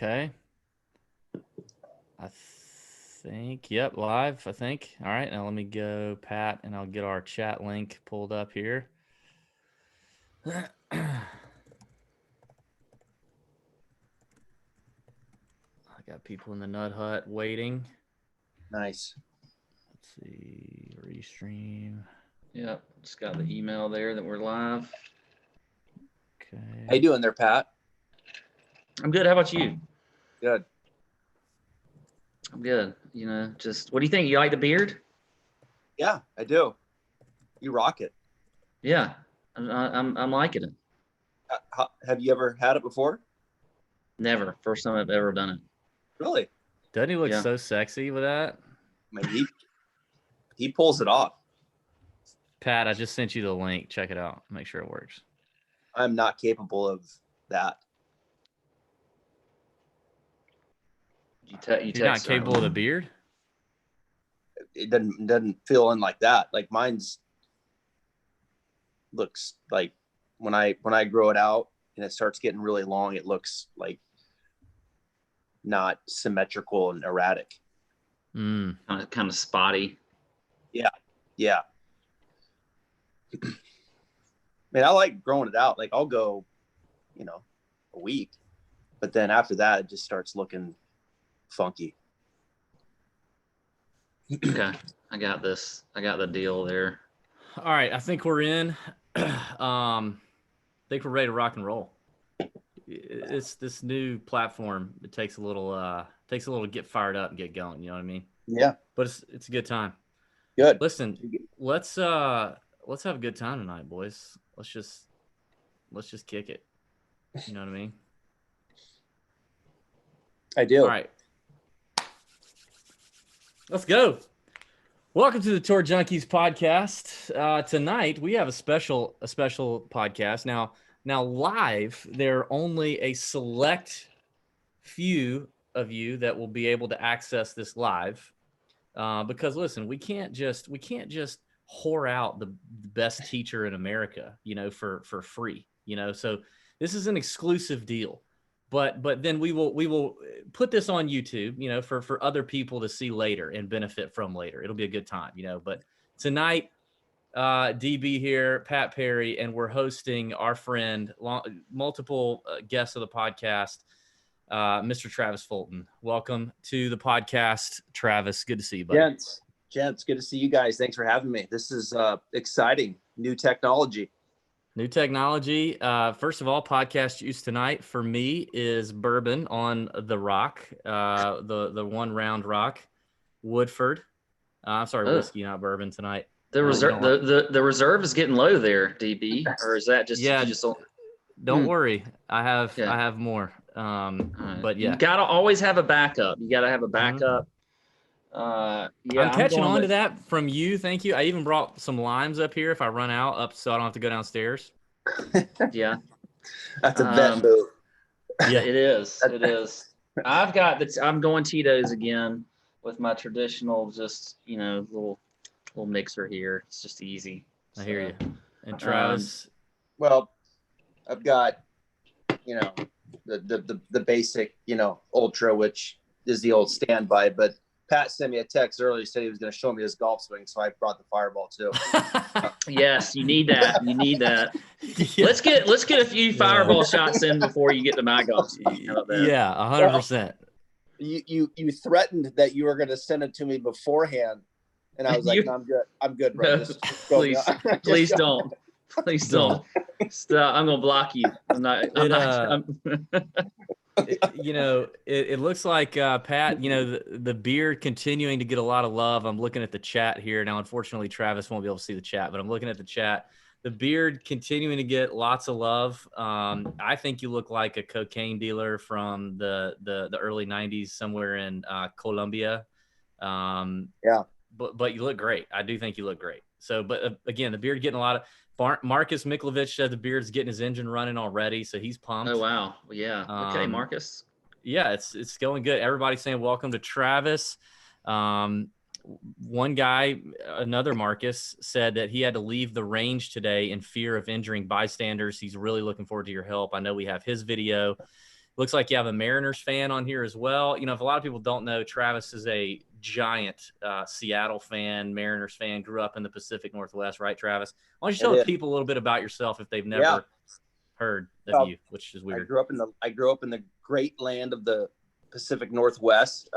Okay. I think, yep, live, I think. All right, now let me go, Pat, and I'll get our chat link pulled up here. I got people in the Nut Hut waiting. Nice. Let's see, restream. Yep, just got the email there that we're live. Okay. How you doing there, Pat? I'm good. How about you? Good. I'm good. You know, just what do you think? You like the beard? Yeah, I do. You rock it. Yeah, I'm liking it. Have you ever had it before? Never. First time I've ever done it. Really? Doesn't he look Yeah. so sexy with that? I mean, he pulls it off. Pat, I just sent you the link. Check it out. Make sure it works. I'm not capable of that. You're not capable of the beard? It doesn't feel in like that. Like mine's looks like when I grow it out and it starts getting really long, it looks like not symmetrical and erratic. Mm. Kind of spotty. Yeah. Man, I like growing it out. Like I'll go, a week, but then after that, it just starts looking funky. Okay, I got this. I got the deal there. All right, I think we're in. I think we're ready to rock and roll. It's this new platform. It takes a little to get fired up and get going. You know what I mean? Yeah, but it's a good time. Good. Listen, let's have a good time tonight, boys. Let's just kick it. You know what I mean? I do. All right. Let's go. Welcome to the Tour Junkies podcast. Tonight we have a special podcast. Now live, there are only a select few of you that will be able to access this live. Because listen, we can't just whore out the best teacher in America, for free, So this is an exclusive deal. But then we will put this on YouTube, for other people to see later and benefit from later. It'll be a good time, But tonight, DB here, Pat Perry, and we're hosting our friend, multiple guests of the podcast, Mr. Travis Fulton. Welcome to the podcast, Travis. Good to see you, buddy. Gents, good to see you guys. Thanks for having me. This is exciting. New technology. First of all, podcast use tonight for me is bourbon on the rock, the 1 round rock, Woodford. I'm sorry, whiskey, not bourbon tonight. The reserve, the reserve is getting low there, DB, or is that just Don't worry, I have more. But yeah, you gotta always have a backup. You gotta have a backup. I'm catching on to that from you. Thank you. I even brought some limes up here if I run out, so I don't have to go downstairs. Yeah, that's a vet boot. Yeah, it is. It is. I'm going Tito's again with my traditional, just little mixer here. It's just easy. I hear you. And Travis, well, I've got the basic ultra, which is the old standby, but Pat sent me a text earlier. He said he was going to show me his golf swing, so I brought the Fireball too. Yes, you need that. You need that. Yeah. Let's get a few Fireball shots in before you get to my golf swing. How about that? Yeah, 100%. You threatened that you were going to send it to me beforehand, and I was like, no, I'm good, bro. No, please don't. Please don't. Stop. I'm going to block you. It looks like, Pat, the beard continuing to get a lot of love. I'm looking at the chat here. Now, unfortunately, Travis won't be able to see the chat, but I'm looking at the chat. The beard continuing to get lots of love. I think you look like a cocaine dealer from the early 90s somewhere in Colombia. Yeah. But you look great. I do think you look great. So, but again, the beard getting a lot of Marcus Miklovich said the beard's getting his engine running already, so he's pumped. Oh wow, yeah. Okay, Marcus. Yeah, it's going good. Everybody's saying welcome to Travis. One guy, another Marcus, said that he had to leave the range today in fear of injuring bystanders. He's really looking forward to your help. I know we have his video. Looks like you have a Mariners fan on here as well. You know, if a lot of people don't know, Travis is a giant Seattle fan, Mariners fan, grew up in the Pacific Northwest, right, Travis? Why don't you tell the people a little bit about yourself if they've never heard of you, which is weird. I grew up in the great land of the Pacific Northwest.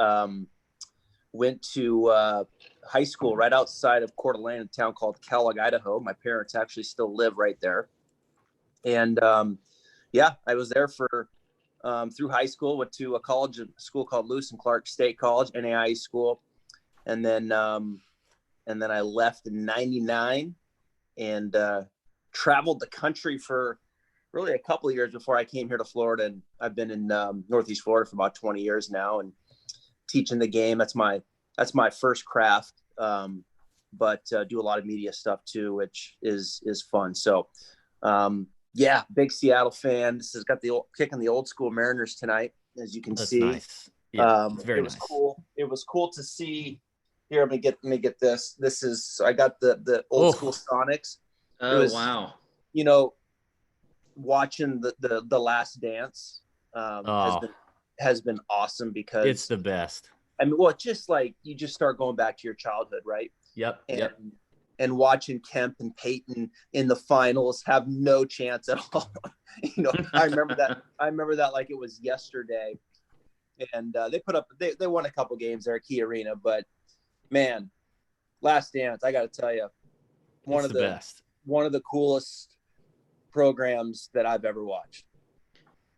Went to high school right outside of Coeur d'Alene, a town called Kellogg, Idaho. My parents actually still live right there. And I was there for through high school. Went to a school called Lewis and Clark State College, NAIA school, and then I left in '99 and traveled the country for really a couple of years before I came here to Florida. And I've been in Northeast Florida for about 20 years now, and teaching the game. That's my first craft. But do a lot of media stuff too, which is fun. So, big Seattle fan. This has got kicking the old school Mariners tonight, as you can see. Nice. Yeah, it's very nice. Cool. It was cool to see. Here, let me get this. This is, I got the old school Sonics. Oh, wow. You know, watching the Last Dance has been awesome because it's the best. I mean, well, just like you just start going back to your childhood, right? Yep. And watching Kemp and Peyton in the finals have no chance at all. You know, I remember that like it was yesterday. And they won a couple games there at Key Arena, but man, Last Dance, I got to tell you, one of the coolest programs that I've ever watched.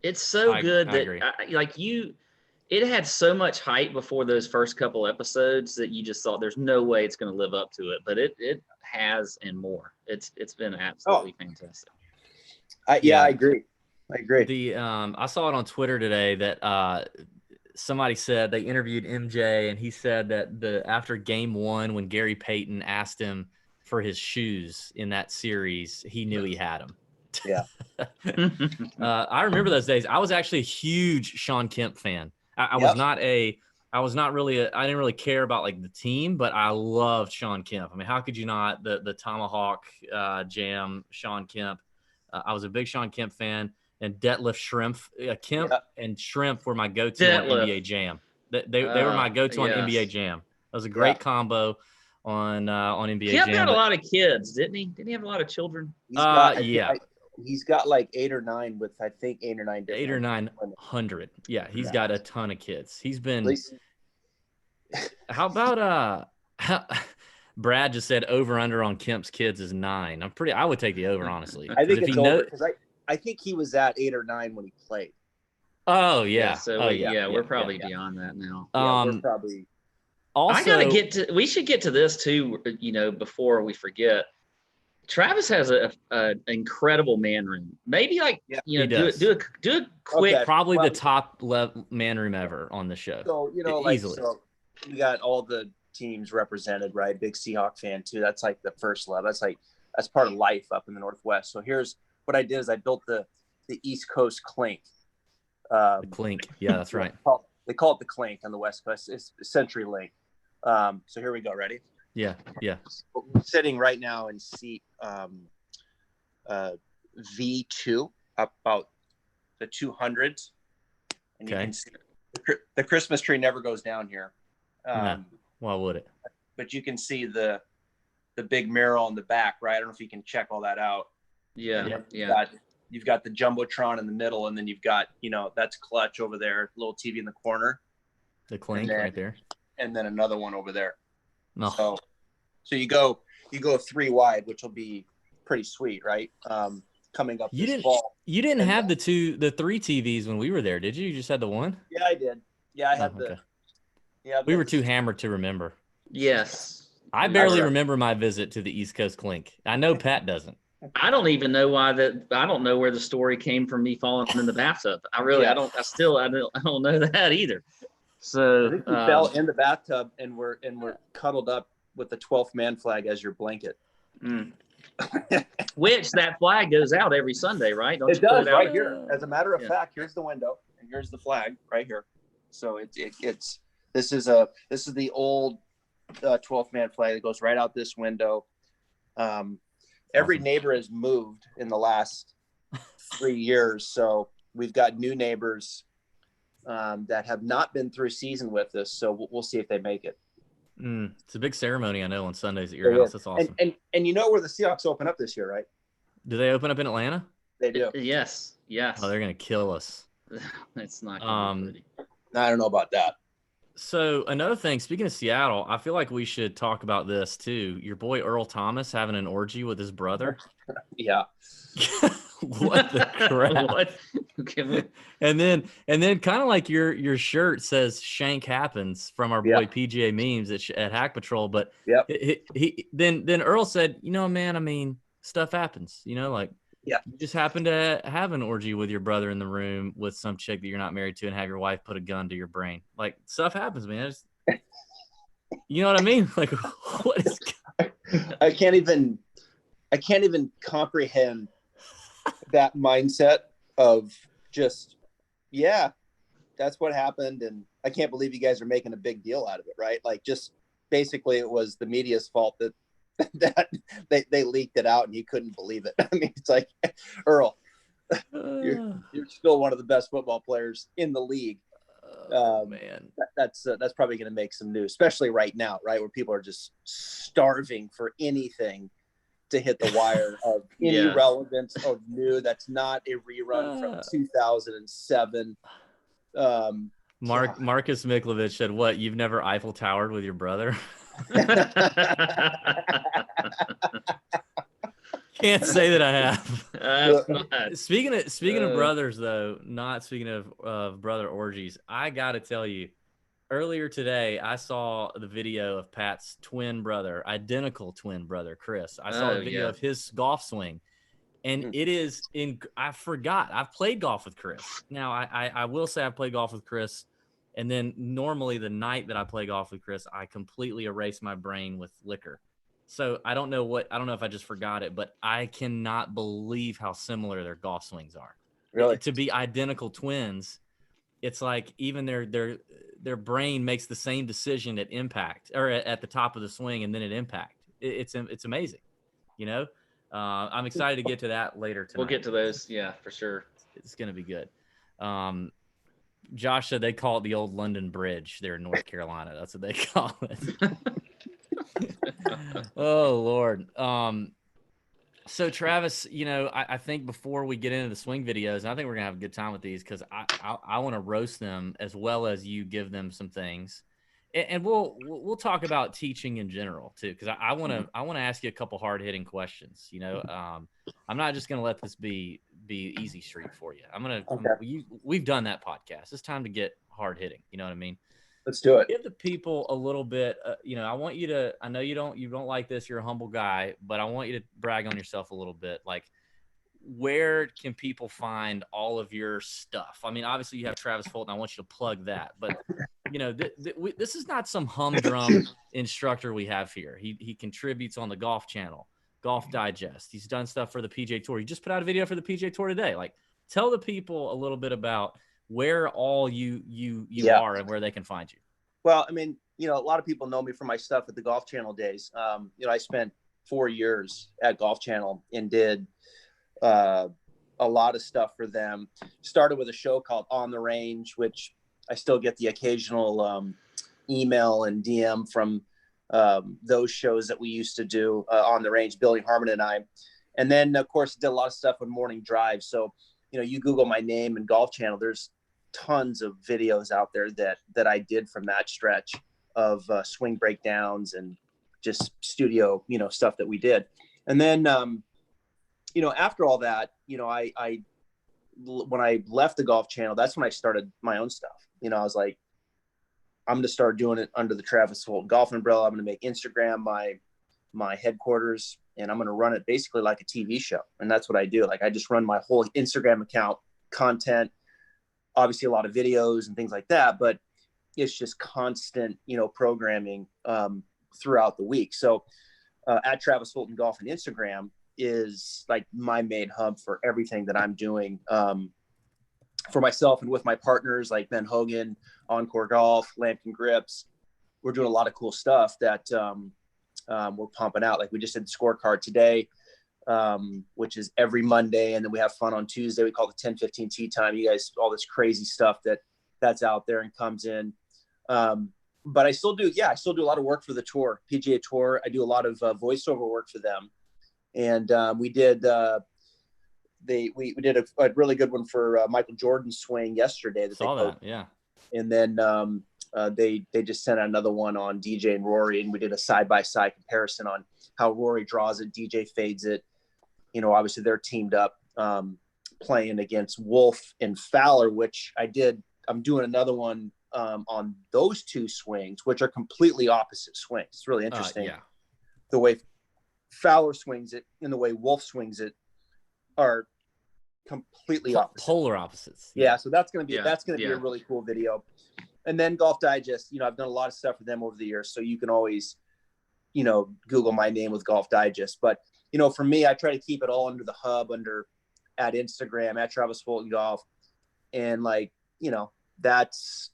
It's so good that it had so much hype before those first couple episodes that you just thought there's no way it's going to live up to it, but it has and more. It's been absolutely fantastic. I agree. I saw it on Twitter today that somebody said they interviewed MJ, and he said that after game 1, when Gary Payton asked him for his shoes in that series, he knew he had them. Yeah. I remember those days. I was actually a huge Sean Kemp fan. I didn't really care about like the team, but I loved Sean Kemp. I mean, how could you not? The Tomahawk Jam, Sean Kemp. I was a big Sean Kemp fan, and Detlef Schrempf. Kemp and Schrempf were my go-to on NBA Jam. They were my go-to on NBA Jam. That was a great combo on NBA Jam. Kemp had a lot of kids, didn't he? Didn't he have a lot of children? He's got like 8 or 9 with, I think, 8 or 9 different 8 or 900. Yeah, he's got a ton of kids. He's been. How about Brad just said over under on Kemp's kids is 9. I would take the over, honestly. I think it's over because I think he was at 8 or 9 when he played. Oh yeah. We're probably beyond that now. We're probably. Also, we should get to this too, you know, before we forget. Travis has an incredible man room. Maybe do a quick. Probably the top man room ever on the show. So easily. So we got all the teams represented, right? Big Seahawk fan too. That's like the first love. That's part of life up in the Northwest. So here's what I did: is I built the East Coast Clink. The Clink, yeah, that's right. They call it the Clink on the West Coast. It's CenturyLink. So here we go. Ready? Yeah. We're sitting right now in seat V2, about the 200s. And you can see the Christmas tree never goes down here. Why would it? But you can see the big mural on the back, right? I don't know if you can check all that out. Yeah. You've got the Jumbotron in the middle, and then you've got, that's Clutch over there, little TV in the corner. The Clink right there. And then another one over there. No. So you go 3 wide, which will be pretty sweet, right? Coming up this fall. You didn't have the 3 TVs when we were there, did you? You just had the one? Yeah, I did. Yeah, I had we were too hammered to remember. Yes. I barely remember my visit to the East Coast Clink. I know Pat doesn't. I don't even know I don't know where the story came from me falling in the bathtub. I don't know that either. So I think you fell in the bathtub and we're cuddled up with the 12th man flag as your blanket. Which that flag goes out every Sunday, right? It does right here. As a matter of fact, here's the window and here's the flag right here. So this is the old 12th man flag that goes right out this window. Every neighbor has moved in the last 3 years, so we've got new neighbors that have not been through season with us. So we'll see if they make it. It's a big ceremony, I know, on Sundays at your house. That's awesome. And you know where the Seahawks open up this year, right? Do they open up in Atlanta? They do. Yes. Oh, they're gonna kill us. It's not gonna be pretty. I don't know about that. So another thing, speaking of Seattle, I feel like we should talk about this too. Your boy Earl Thomas having an orgy with his brother. Yeah. What the crap? What? And then kind of like your shirt says "Shank happens" from our boy PGA Memes at Hack Patrol, but then Earl said, man, I mean, stuff happens, like you just happen to have an orgy with your brother in the room with some chick that you're not married to and have your wife put a gun to your brain. Like, stuff happens, man. You know what I mean? Like, what is? I can't even comprehend that mindset of just, that's what happened. And I can't believe you guys are making a big deal out of it, right? Like, just basically it was the media's fault that they leaked it out and you couldn't believe it. I mean, it's like, Earl, you're still one of the best football players in the league. Man, that's probably going to make some news, especially right now, right, where people are just starving for anything to hit the wire of any relevance of new that's not a rerun from 2007. Marcus Miklovich said, "What? You've never Eiffel Towered with your brother?" Can't say that I have. Speaking of brothers, though, not speaking of brother orgies, I got to tell you, earlier today, I saw the video of Pat's identical twin brother, Chris. I saw a video of his golf swing, and it is I forgot. I've played golf with Chris. Now, I will say I've played golf with Chris. And then normally the night that I play golf with Chris, I completely erase my brain with liquor. So I don't know if I just forgot it, but I cannot believe how similar their golf swings are. Really? To be identical twins, it's like even their brain makes the same decision at impact or at the top of the swing and then at impact. It's amazing. I'm excited to get to that later tonight. We'll get to those. Yeah, for sure. It's going to be good. Josh said they call it the old London Bridge there in North Carolina. That's what they call it. Oh, Lord. So, Travis, I think before we get into the swing videos, and I think we're going to have a good time with these because I want to roast them as well as you give them some things. And we'll talk about teaching in general, too, because I want to ask you a couple hard-hitting questions. I'm not just going to let this be easy street for you. We've done that podcast. It's time to get hard hitting. You know what I mean? Let's do it. Give the people a little bit. I want you to. I know you don't like this. You're a humble guy, but I want you to brag on yourself a little bit. Like, where can people find all of your stuff? I mean, obviously you have Travis Fulton. I want you to plug that, but this is not some humdrum instructor we have here. He contributes on the Golf Channel. Golf Digest. He's done stuff for the PGA Tour. He just put out a video for the PGA Tour today. Like, tell the people a little bit about where all you are and where they can find you. Well, I mean, a lot of people know me from my stuff at the Golf Channel days. I spent 4 years at Golf Channel and did a lot of stuff for them. Started with a show called On the Range, which I still get the occasional email and DM from those shows that we used to do on the range, Billy Harmon and I. And then, of course, did a lot of stuff with Morning Drive. So, you Google my name and Golf Channel, there's tons of videos out there that I did from that stretch of swing breakdowns and just studio, stuff that we did. And then, after all that, I when I left the Golf Channel, that's when I started my own stuff. I was like, I'm going to start doing it under the Travis Fulton Golf umbrella. I'm going to make Instagram my headquarters, and I'm going to run it basically like a TV show. And that's what I do. Like, I just run my whole Instagram account, content, obviously a lot of videos and things like that, but it's just constant, programming throughout the week. So at Travis Fulton Golf and Instagram is like my main hub for everything that I'm doing for myself and with my partners like Ben Hogan, Encore Golf, Lampkin Grips. We're doing a lot of cool stuff that we're pumping out. Like, we just did the scorecard today, which is every Monday. And then we have fun on Tuesday. We call it 10-15 tee time. You guys, all this crazy stuff that that's out there and comes in. But I still do a lot of work for the tour, PGA Tour. I do a lot of voiceover work for them. And we did we did a really good one for Michael Jordan's swing yesterday. Saw that, yeah. And then they just sent out another one on DJ and Rory, and we did a side-by-side comparison on how Rory draws it, DJ fades it. You know, obviously they're teamed up playing against Wolf and Fowler, which I'm doing another one on those two swings, which are completely opposite swings. It's really interesting. The way Fowler swings it and the way Wolf swings it are completely opposite. Polar opposites. Yeah, so that's going to be a really cool video. And then Golf Digest, you know, I've done a lot of stuff for them over the years, so you can always, you know, Google my name with Golf Digest. But, you know, for me, I try to keep it all under the hub, at Instagram, at Travis Fulton Golf. And like, you know, that's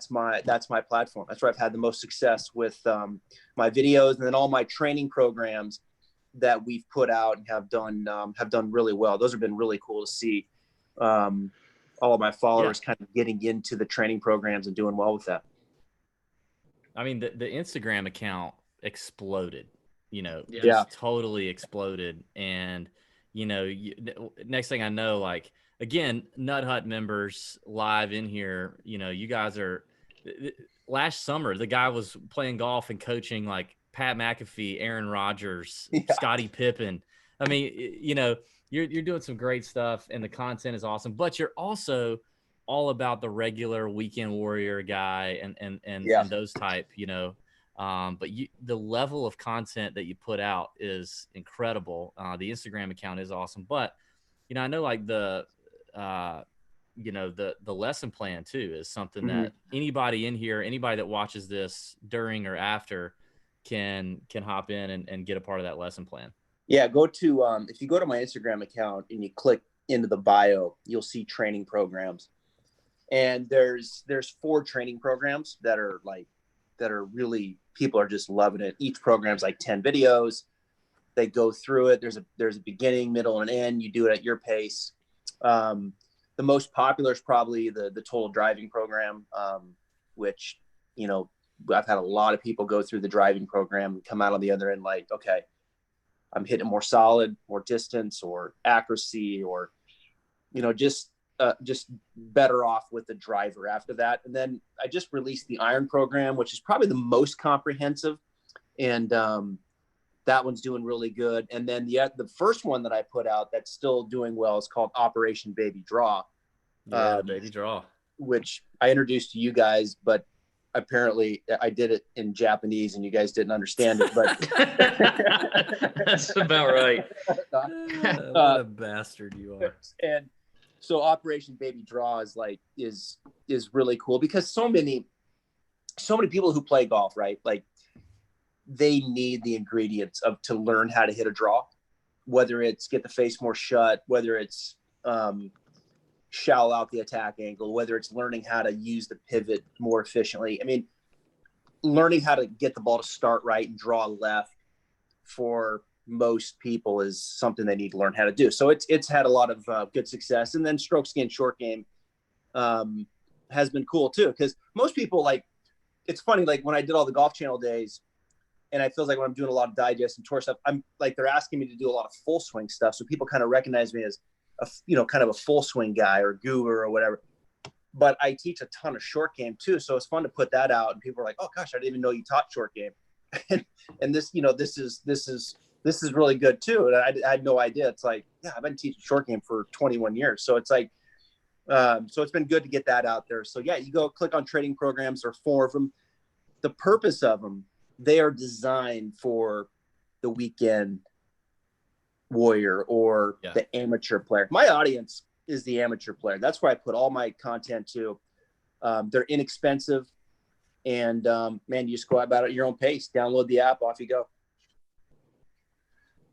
my platform. That's where I've had the most success with my videos, and then all my training programs that we've put out and have done really well. Those have been really cool to see. All of my followers kind of getting into the training programs and doing well with that. I mean, the Instagram account exploded, you know, totally exploded. And, you know, next thing I know, like, again, Nut Hut members live in here, you know, you guys are last summer, the guy was playing golf and coaching like Pat McAfee, Aaron Rodgers, Scottie Pippen. I mean, you know, you're doing some great stuff and the content is awesome, but you're also all about the regular weekend warrior guy and those type, you know. But the level of content that you put out is incredible. The Instagram account is awesome, but you know, I know like the lesson plan too is something that anybody in here, anybody that watches this during or after can hop in and get a part of that lesson plan. Yeah, go to if you go to my Instagram account and you click into the bio, you'll see training programs. And there's 4 training programs that are really, people are just loving it. Each program's like 10 videos. They go through it. There's a beginning, middle, and end. You do it at your pace. The most popular is probably the total driving program, which, you know, I've had a lot of people go through the driving program and come out on the other end like, okay, I'm hitting more solid, more distance or accuracy, or, you know, just better off with the driver after that. And then I just released the iron program, which is probably the most comprehensive. And that one's doing really good. And then the first one that I put out that's still doing well is called Operation Baby Draw. Baby Draw. Which I introduced to you guys, but apparently I did it in Japanese and you guys didn't understand it, but that's about right. What a bastard you are. And so Operation Baby Draw is really cool because so many people who play golf, right? Like they need the ingredients to learn how to hit a draw, whether it's get the face more shut, whether it's shallow out the attack angle, whether it's learning how to use the pivot more efficiently. I mean, learning how to get the ball to start right and draw left for most people is something they need to learn how to do. So it's had a lot of good success. And then stroke skin short game has been cool too, because most people, like, it's funny, like when I did all the Golf Channel days, and I feel like when I'm doing a lot of digest and tour stuff, I'm like, they're asking me to do a lot of full swing stuff. So people kind of recognize me as kind of a full swing guy or guru or whatever. But I teach a ton of short game too. So it's fun to put that out. And people are like, oh gosh, I didn't even know you taught short game. and this, you know, this is really good too. And I had no idea. It's like, yeah, I've been teaching short game for 21 years. So it's like, so it's been good to get that out there. So yeah, you go click on training programs. There are 4 of them. The purpose of them, they are designed for the weekend warrior or the amateur player. My audience is the amateur player. That's where I put all my content to. They're inexpensive, and man, you just go about it at your own pace. Download the app, off you go.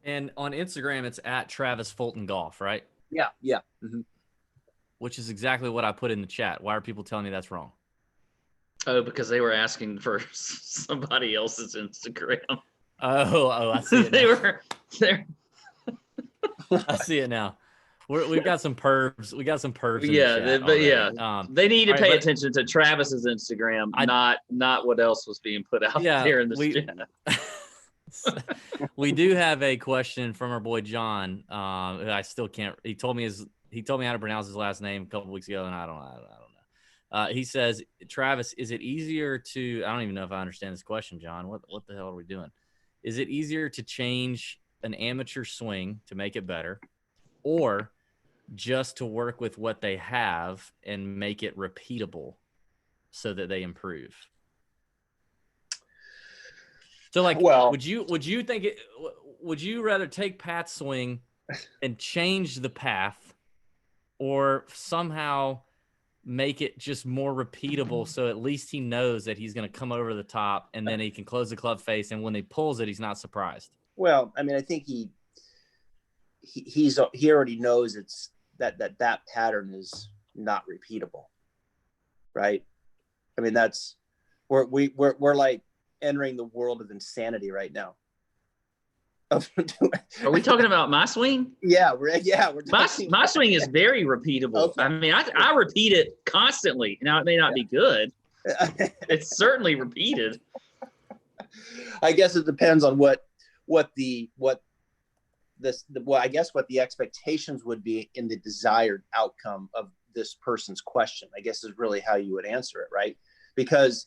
And on Instagram, it's at Travis Fulton Golf, right? Yeah. Mm-hmm. Which is exactly what I put in the chat. Why are people telling me that's wrong? Oh, because they were asking for somebody else's Instagram. Oh, I see it now. They were there. I see it now. We've got some pervs. We got some pervs. They need to pay right, attention to Travis's Instagram, not what else was being put out there in the chat. We do have a question from our boy John. I still can't. He told me how to pronounce his last name a couple weeks ago, and I don't know. He says, Travis, is it easier to? I don't even know if I understand this question, John. What the hell are we doing? Is it easier to change an amateur swing to make it better, or just to work with what they have and make it repeatable so that they improve? So would you think it, would you rather take Pat's swing and change the path, or somehow make it just more repeatable so at least he knows that he's going to come over the top and then he can close the club face, and when he pulls it, he's not surprised? Well, I mean, I think he already knows it's that pattern is not repeatable, right? I mean, we're like entering the world of insanity right now. Are we talking about my swing? Yeah, we're my swing is very repeatable. Okay. I mean, I repeat it constantly. Now, it may not be good. It's certainly repeated. I guess it depends on what the expectations would be in the desired outcome of this person's question, I guess, is really how you would answer it, right? Because,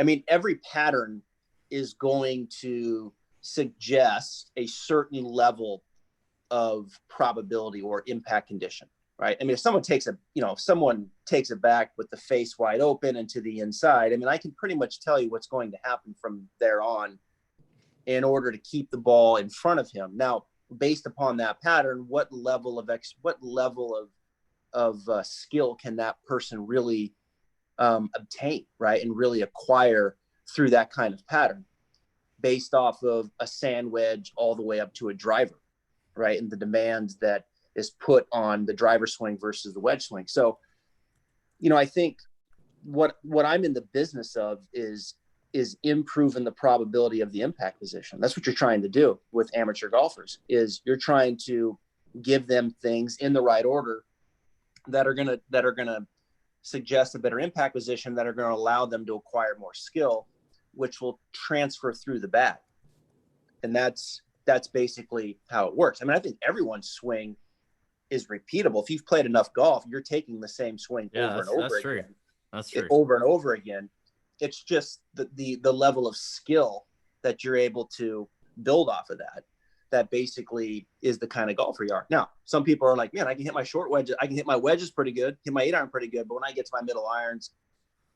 I mean, every pattern is going to suggest a certain level of probability or impact condition, right? I mean, if someone takes it back with the face wide open and to the inside, I mean, I can pretty much tell you what's going to happen from there on in order to keep the ball in front of him. Now, based upon that pattern, what level of skill can that person really obtain, right, and really acquire through that kind of pattern, based off of a sand wedge all the way up to a driver, right, and the demands that is put on the driver swing versus the wedge swing. So, I think what I'm in the business of is improving the probability of the impact position. That's what you're trying to do with amateur golfers, is you're trying to give them things in the right order that are going to suggest a better impact position, that are going to allow them to acquire more skill, which will transfer through the bag. And that's basically how it works. I mean, I think everyone's swing is repeatable. If you've played enough golf, you're taking the same swing over and over again. That's true. Over and over again. It's just the level of skill that you're able to build off of that basically is the kind of golfer you are. Now, some people are like, man, I can hit my short wedges. I can hit my wedges pretty good, hit my 8-iron pretty good. But when I get to my middle irons,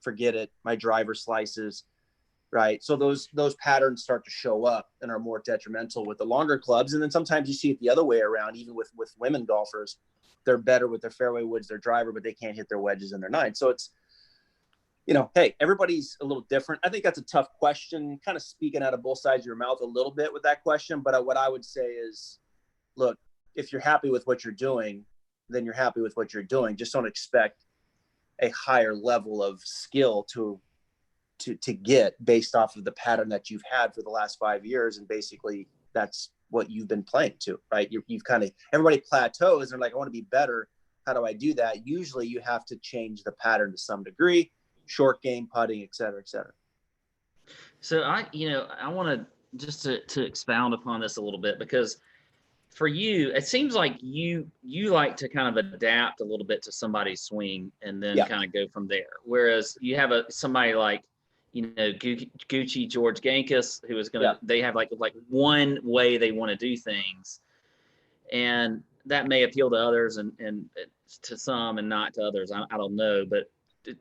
forget it. My driver slices, right? So those patterns start to show up and are more detrimental with the longer clubs. And then sometimes you see it the other way around, even with women golfers. They're better with their fairway woods, their driver, but they can't hit their wedges and their nines. So it's, hey, everybody's a little different. I think that's a tough question, kind of speaking out of both sides of your mouth a little bit with that question. But what I would say is, look, if you're happy with what you're doing, then you're happy with what you're doing. Just don't expect a higher level of skill to get based off of the pattern that you've had for the last 5 years. And basically that's what you've been playing to, right? You've kind of, everybody plateaus and they're like, I want to be better. How do I do that? Usually you have to change the pattern to some degree. Short game, putting, et cetera, et cetera. So I want to just to expound upon this a little bit, because for you, it seems like you like to kind of adapt a little bit to somebody's swing and then kind of go from there. Whereas you have somebody like, Gucci George Gankis, who is going to, they have like one way they want to do things. And that may appeal to others and to some and not to others. I don't know. But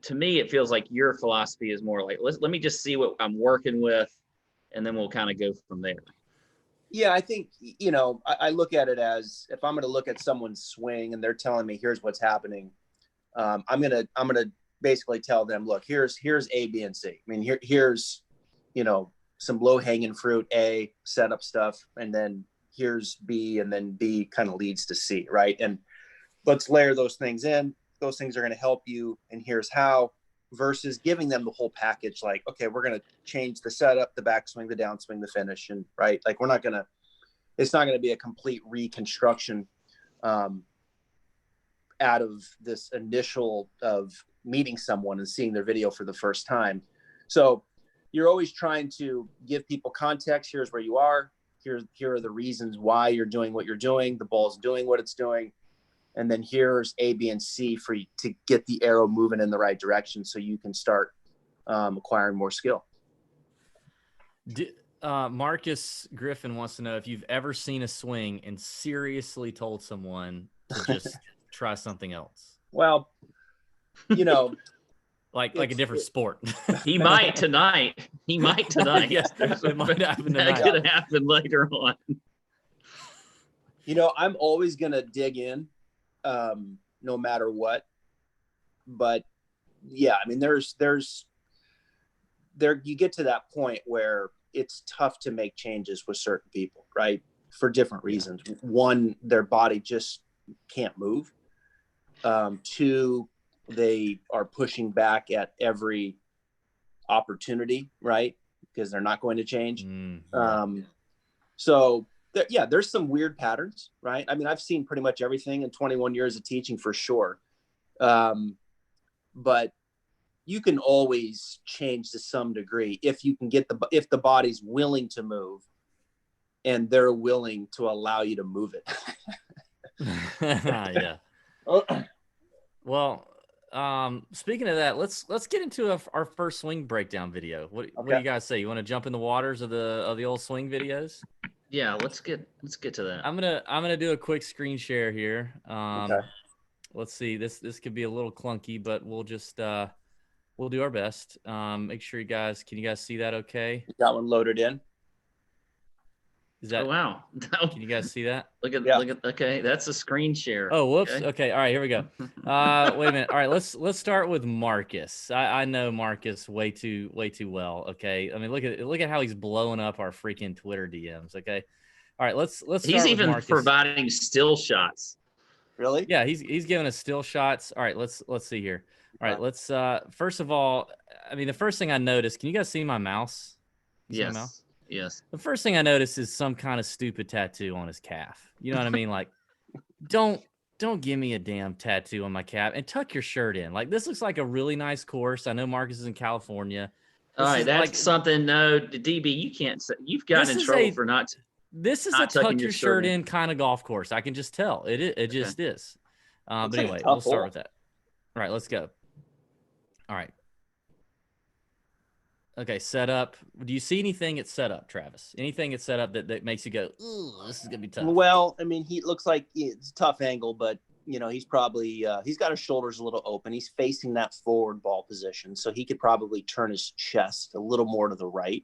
to me, it feels like your philosophy is more like, let me just see what I'm working with, and then we'll kind of go from there. Yeah, I think, I look at it as, if I'm going to look at someone's swing and they're telling me, here's what's happening, I'm going to basically tell them, look, here's A, B, and C. I mean, here's, some low hanging fruit, A, setup stuff, and then here's B, and then B kind of leads to C, right? And let's layer those things in. Those things are going to help you, and here's how, versus giving them the whole package. Like, okay, we're going to change the setup, the backswing, the downswing, the finish, and right. Like, it's not going to be a complete reconstruction out of this initial of meeting someone and seeing their video for the first time. So you're always trying to give people context. Here's where you are. Here are the reasons why you're doing what you're doing. The ball's doing what it's doing. And then here's A, B, and C for you to get the arrow moving in the right direction so you can start acquiring more skill. Marcus Griffin wants to know if you've ever seen a swing and seriously told someone to just try something else. Well, you know, like a different sport. He might tonight. Yes, it might happen tonight. That could happen later on. You know, I'm always going to dig in, no matter what. But yeah, I mean, you get to that point where it's tough to make changes with certain people, right? For different reasons. One, their body just can't move. Two, they are pushing back at every opportunity, right? Because they're not going to change. So there's some weird patterns, right? I mean, I've seen pretty much everything in 21 years of teaching for sure. But you can always change to some degree if you can if the body's willing to move and they're willing to allow you to move it. Yeah. Well, speaking of that, let's get into our first swing breakdown video. What do you guys say? You want to jump in the waters of the old swing videos? Yeah, let's get to that. I'm gonna do a quick screen share here. Let's see. This could be a little clunky, but we'll just we'll do our best. Make sure can you guys see that okay? Got one loaded in. Is that, oh, wow. Can you guys see that? Look at, okay. That's a screen share. Oh, whoops. Okay. All right, here we go. Wait a minute. All right, let's start with Marcus. I know Marcus way too well. Okay. I mean, look at how he's blowing up our freaking Twitter DMs. Okay. All right, let's start He's even with Marcus. providing still shots. Really? Yeah, he's giving us still shots. All right, let's see here. All right, let's first of all, I mean, the first thing I noticed, can you guys see my mouse? Yes. My mouse? Yes. The first thing I noticed is some kind of stupid tattoo on his calf. You know what I mean? Like, don't give me a damn tattoo on my calf and tuck your shirt in. Like, this looks like a really nice course. I know Marcus is in California. All right, that's like, something. No, DB, you can't say. You've gotten in trouble for not. This is a tuck your shirt in kind of golf course. I can just tell. It just is. But anyway, we'll start with that. All right, let's go. All right. Okay, set up. Do you see anything at setup, Travis? Anything at setup that makes you go, ooh, this is going to be tough? Well, I mean, he looks like it's a tough angle, but, you know, he's probably he's got his shoulders a little open. He's facing that forward ball position, so he could probably turn his chest a little more to the right,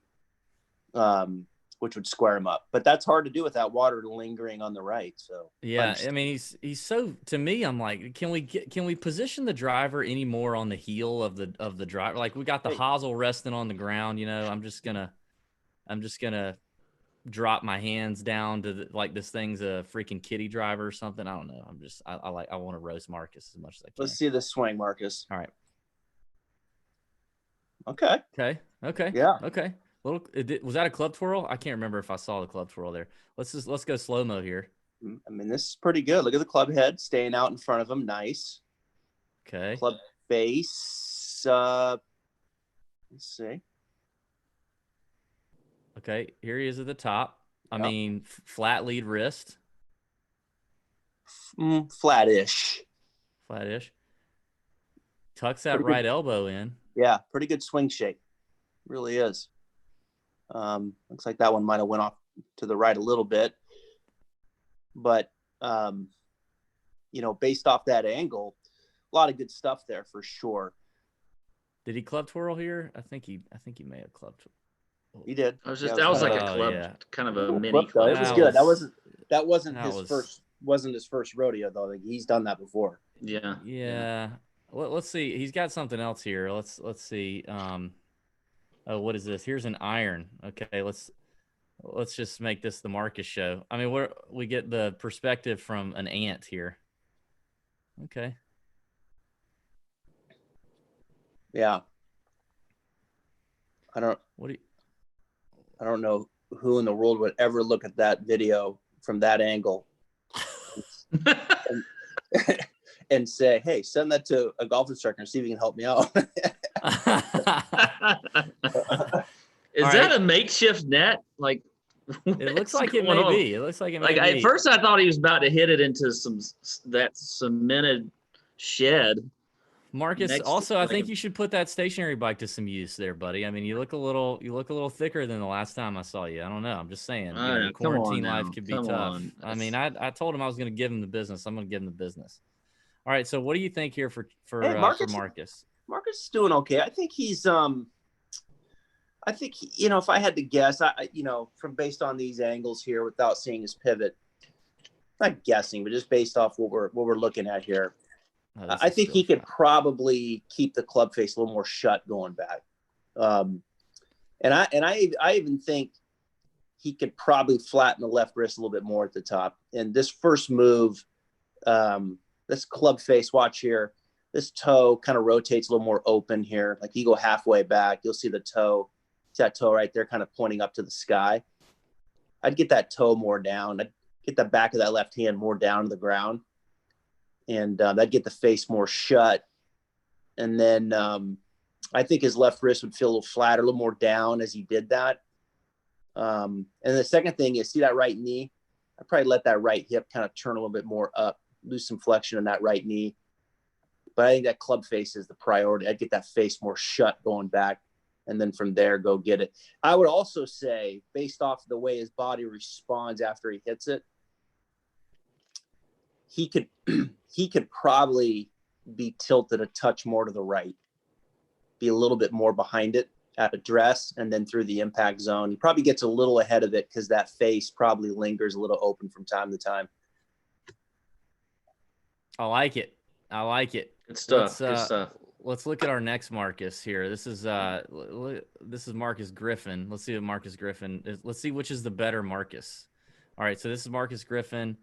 which would square him up. But that's hard to do without water lingering on the right. So yeah, I mean, he's so, to me, I'm like, can we position the driver any more on the heel of the driver? Like, we got the hosel resting on the ground, you know. I'm just gonna drop my hands down to like this thing's a freaking kiddie driver or something. I don't know. I want to roast Marcus as much as I can. Let's see this swing, Marcus. All right. Okay. Yeah. Okay. Was that a club twirl? I can't remember if I saw the club twirl there. Let's go slow mo here. I mean, this is pretty good. Look at the club head staying out in front of him. Nice. Okay. Club face. Let's see. Okay, here he is at the top. I mean, flat lead wrist. Flat-ish. Tucks that right elbow in. Yeah, pretty good swing shape. Really is. Looks like that one might have went off to the right a little bit. But, you know, based off that angle, a lot of good stuff there for sure. Did he club twirl here? I think he may have club twirl. He did. That was like a club, kind of a mini club. It was good. That wasn't his first rodeo though. Like, he's done that before. Yeah. Well, let's see. He's got something else here. Let's see. Oh, what is this? Here's an iron. Okay, let's just make this the Marcus show. I mean, we get the perspective from an ant here. Okay. Yeah. I don't know who in the world would ever look at that video from that angle and say, hey, send that to a golf instructor and see if he can help me out. Is that a makeshift net? Like, it looks like it may be. It looks like it may be. At first I thought he was about to hit it into that cemented shed. Marcus, also, I think you should put that stationary bike to some use there, buddy. I mean, you look a little thicker than the last time I saw you. I don't know. I'm just saying. Quarantine life could be tough. I mean, I told him I was going to give him the business. I'm going to give him the business. All right. So what do you think here for Marcus? Marcus is doing okay. I think he's if I had to guess, from based on these angles here without seeing his pivot, not guessing, but just based off what we're looking at here. I think he could probably keep the club face a little more shut going back. And I even think he could probably flatten the left wrist a little bit more at the top. And this first move, this club face, watch here, this toe kind of rotates a little more open here. Like you go halfway back, you'll see the toe. See that toe right there kind of pointing up to the sky. I'd get that toe more down. I'd get the back of that left hand more down to the ground. And that'd get the face more shut. And then I think his left wrist would feel a little flatter, a little more down as he did that. And the second thing is, see that right knee? I'd probably let that right hip kind of turn a little bit more up, lose some flexion in that right knee. But I think that club face is the priority. I'd get that face more shut going back. And then from there, go get it. I would also say, based off the way his body responds after he hits it, he could probably be tilted a touch more to the right, be a little bit more behind it at address, and then through the impact zone. He probably gets a little ahead of it because that face probably lingers a little open from time to time. I like it. Good stuff. Good stuff. Let's look at our next Marcus here. This is Marcus Griffin. Let's see what Marcus Griffin is. Let's see which is the better Marcus. All right, so this is Marcus Griffin.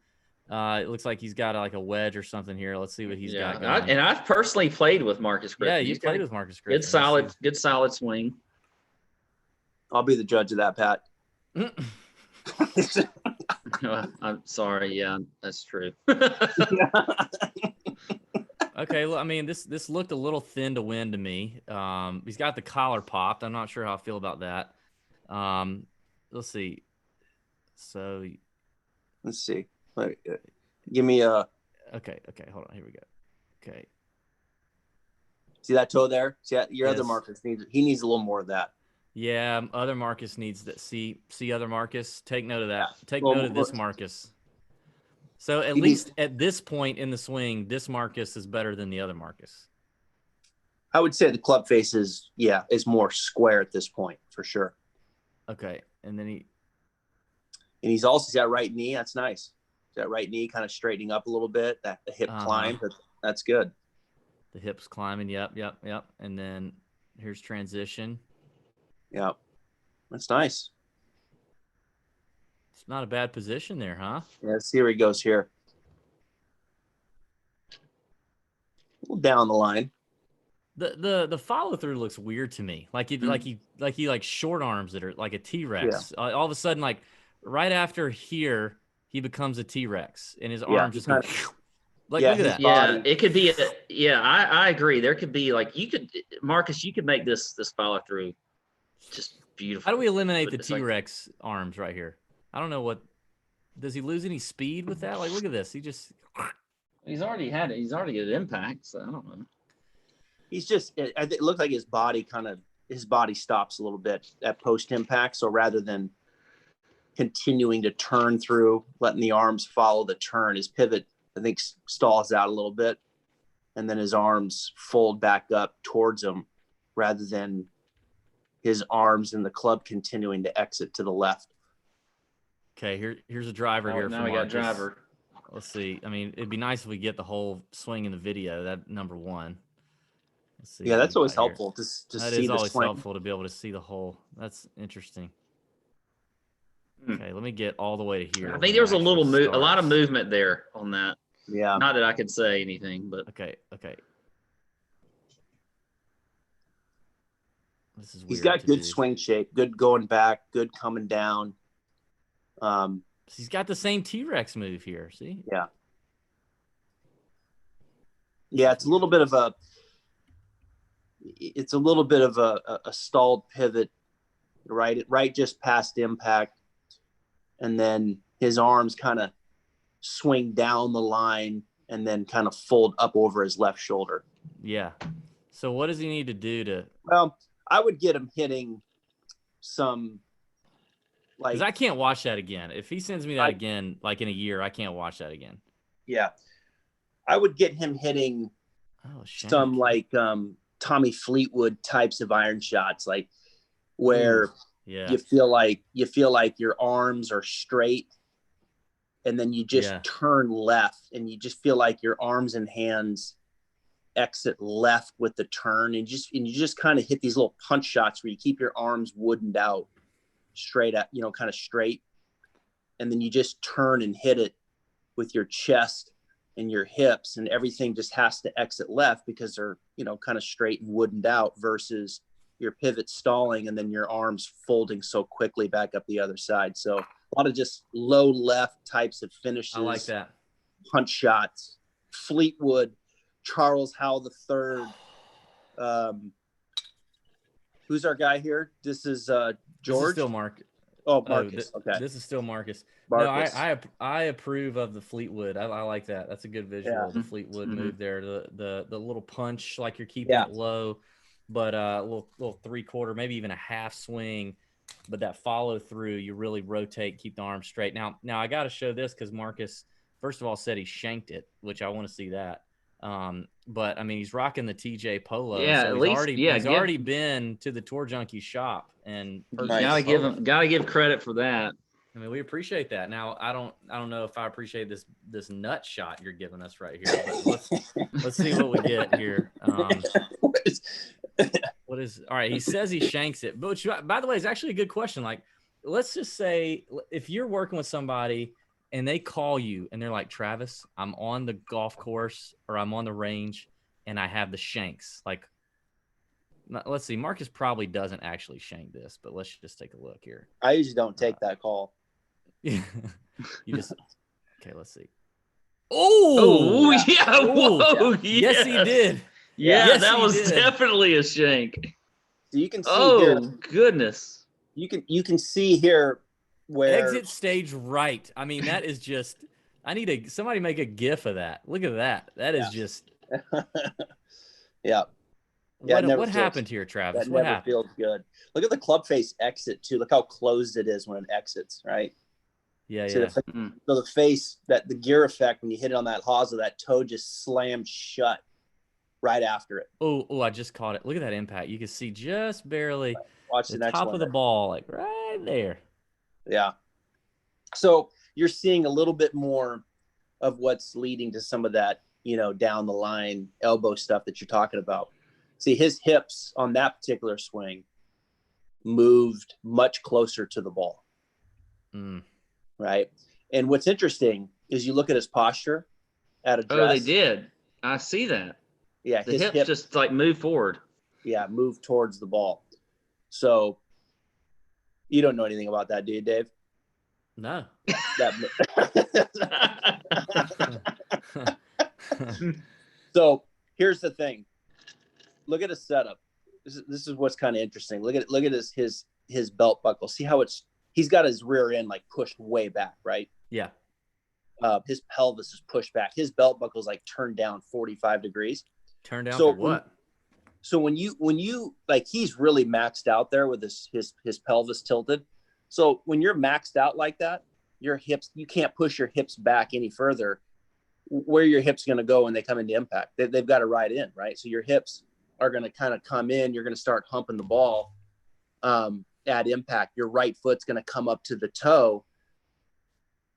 It looks like he's got like a wedge or something here. Let's see what he's got going. And I've personally played with Marcus Griffin. Yeah, you played with Marcus Griffin. Good solid swing. I'll be the judge of that, Pat. I'm sorry. Yeah, that's true. Okay, well, I mean, this looked a little thin to win to me. He's got the collar popped. I'm not sure how I feel about that. Let's see. So, let's see. Give me a. Okay, hold on. Here we go. Okay. See that toe there? See that? Your other Marcus needs a little more of that. Yeah, other Marcus needs that. See other Marcus. Take note of that. Yeah. Take note of this Marcus. So at least at this point in the swing, this Marcus is better than the other Marcus. I would say the club face is more square at this point for sure. Okay, and then he's also got right knee. That's nice. That right knee kind of straightening up a little bit. That the hip climb, that's good. The hips climbing. Yep. And then here's transition. Yep, that's nice. It's not a bad position there, huh? Yeah, let's see where he goes here. A little down the line. The follow through looks weird to me. Like he short arms it or like a T-Rex. Yeah. All of a sudden, like right after here, he becomes a T-Rex and his arms just go. Like look at that. Yeah, it could be. I agree. There could be like Marcus, you could make this follow through just beautiful. How do we eliminate the T-Rex arms right here? I don't know what. Does he lose any speed with that? Like, look at this. He's already had it. He's already at impact. So I don't know. It looked like his body stops a little bit at post impact. So rather than continuing to turn through, letting the arms follow the turn, his pivot, I think, stalls out a little bit. And then his arms fold back up towards him rather than his arms and the club continuing to exit to the left. Okay, here's a driver here. Now we got a driver. Let's see. I mean, it'd be nice if we get the whole swing in the video. That number one. Let's see. Yeah, that's always helpful to see the swing. That is always helpful to be able to see the whole. That's interesting. Okay, let me get all the way to here. I think there was a lot of movement there on that. Yeah. Not that I could say anything, but okay. This is weird. He's got good swing shape, good going back, good coming down. He's got the same T-Rex move here. See? Yeah. Yeah, it's a little bit of a stalled pivot, right just past impact, and then his arms kind of swing down the line and then kind of fold up over his left shoulder. Yeah. So what does he need to do to? Well, I would get him hitting some. Because I can't watch that again. If he sends me that again, like in a year, I can't watch that again. Yeah, I would get him hitting some like Tommy Fleetwood types of iron shots, like where you feel like your arms are straight, and then you just turn left, and you just feel like your arms and hands exit left with the turn, and you just kind of hit these little punch shots where you keep your arms woodened out straight up, kind of straight, and then you just turn and hit it with your chest and your hips, and everything just has to exit left because they're kind of straight and woodened out, versus your pivot stalling and then your arms folding so quickly back up the other side. So a lot of just low left types of finishes. I like that. Punch shots. Fleetwood, Charles Howell III. Who's our guy here? This is George. This is still Mark. Oh, Marcus. Okay. This is still Marcus. Marcus. No, I approve of the Fleetwood. I like that. That's a good visual. The Fleetwood move there. The little punch, like you're keeping it low, but a little 3/4, maybe even a half swing. But that follow through, you really rotate, keep the arm straight. Now I got to show this because Marcus, first of all, said he shanked it, which I want to see that. But I mean, he's rocking the TJ Polo. Yeah, so at least he's already been to the Tour Junkie shop and gotta give credit for that. I mean, we appreciate that. Now, I don't know if I appreciate this nut shot you're giving us right here. But let's see what we get here. What is all right? He says he shanks it, but which, by the way, is actually a good question. Like, let's just say if you're working with somebody and they call you and they're like, Travis, I'm on the golf course or I'm on the range and I have the shanks. Like, let's see. Marcus probably doesn't actually shank this, but let's just take a look here. I usually don't take that call. You just okay. Let's see. Oh yeah! Whoa! Yeah. Yes, he did. Yeah, yes, that was definitely a shank. So you can see here. Goodness! You can see here where exit stage right. I mean, that is just. I need somebody make a GIF of that. Look at that. That is just. Yeah. What happened here, Travis? What happened? Feels good. Look at the club face exit too. Look how closed it is when it exits, right? Yeah, so the face, the gear effect when you hit it on that hosel, that toe just slammed shut right after it. Oh, I just caught it. Look at that impact. You can see just barely Watch the next top one of the ball, like right there. Yeah. So you're seeing a little bit more of what's leading to some of that, down the line elbow stuff that you're talking about. See, his hips on that particular swing moved much closer to the ball. Right. And what's interesting is you look at his posture at address. Oh, they did. I see that. Yeah. The hips just like move forward. Yeah. Move towards the ball. So you don't know anything about that, do you, Dave? No. So here's the thing. Look at his setup. This is what's kind of interesting. Look at his belt buckle. See how he's got his rear end like pushed way back, right? Yeah. His pelvis is pushed back. His belt buckle is like turned down 45 degrees. Turned down for what? So when you like, he's really maxed out there with his pelvis tilted. So when you're maxed out like that, your hips, you can't push your hips back any further. Where your hips going to go when they come into impact? They've got to ride in, right? So your hips are going to kind of come in. You're going to start humping the ball at impact. Your right foot's going to come up to the toe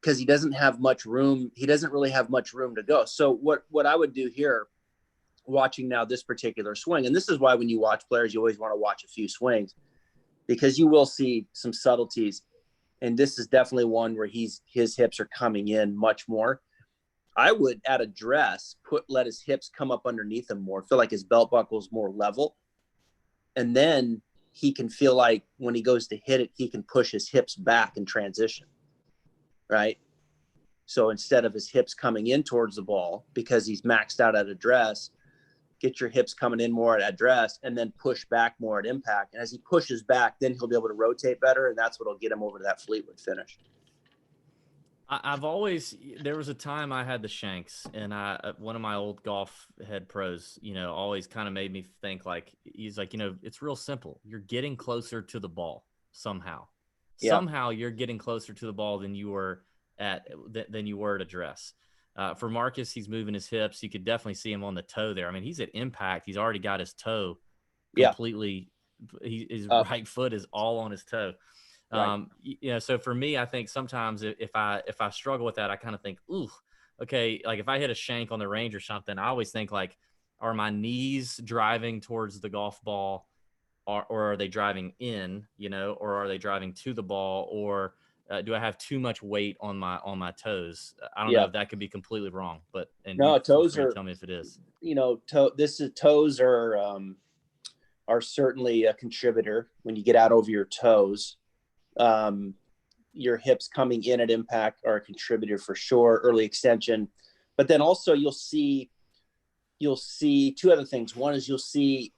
because he doesn't have much room. He doesn't really have much room to go. So what I would do here, watching now this particular swing, and this is why when you watch players, you always want to watch a few swings because you will see some subtleties. And this is definitely one where his hips are coming in much more. I would, at address, let his hips come up underneath him more, feel like his belt buckle is more level. And then he can feel like when he goes to hit it, he can push his hips back in transition. Right. So instead of his hips coming in towards the ball because he's maxed out at address, get your hips coming in more at address and then push back more at impact. And as he pushes back, then he'll be able to rotate better. And that's what'll get him over to that Fleetwood finish. There was a time I had the shanks, and one of my old golf head pros, always kind of made me think like, he's like, it's real simple. You're getting closer to the ball somehow. Yeah. Somehow you're getting closer to the ball than you were at address. For Marcus, he's moving his hips. You could definitely see him on the toe there. I mean, he's at impact. He's already got his toe completely. His right foot is all on his toe. Right. So for me, I think sometimes if I struggle with that, I kind of think, ooh, okay. Like if I hit a shank on the range or something, I always think like, are my knees driving towards the golf ball or are they driving in, or are they driving to the ball, or do I have too much weight on my toes? I don't know if that could be completely wrong, but toes are, tell me if it is, toes are certainly a contributor when you get out over your toes. Your hips coming in at impact are a contributor for sure, early extension. But then also you'll see two other things. One is you'll see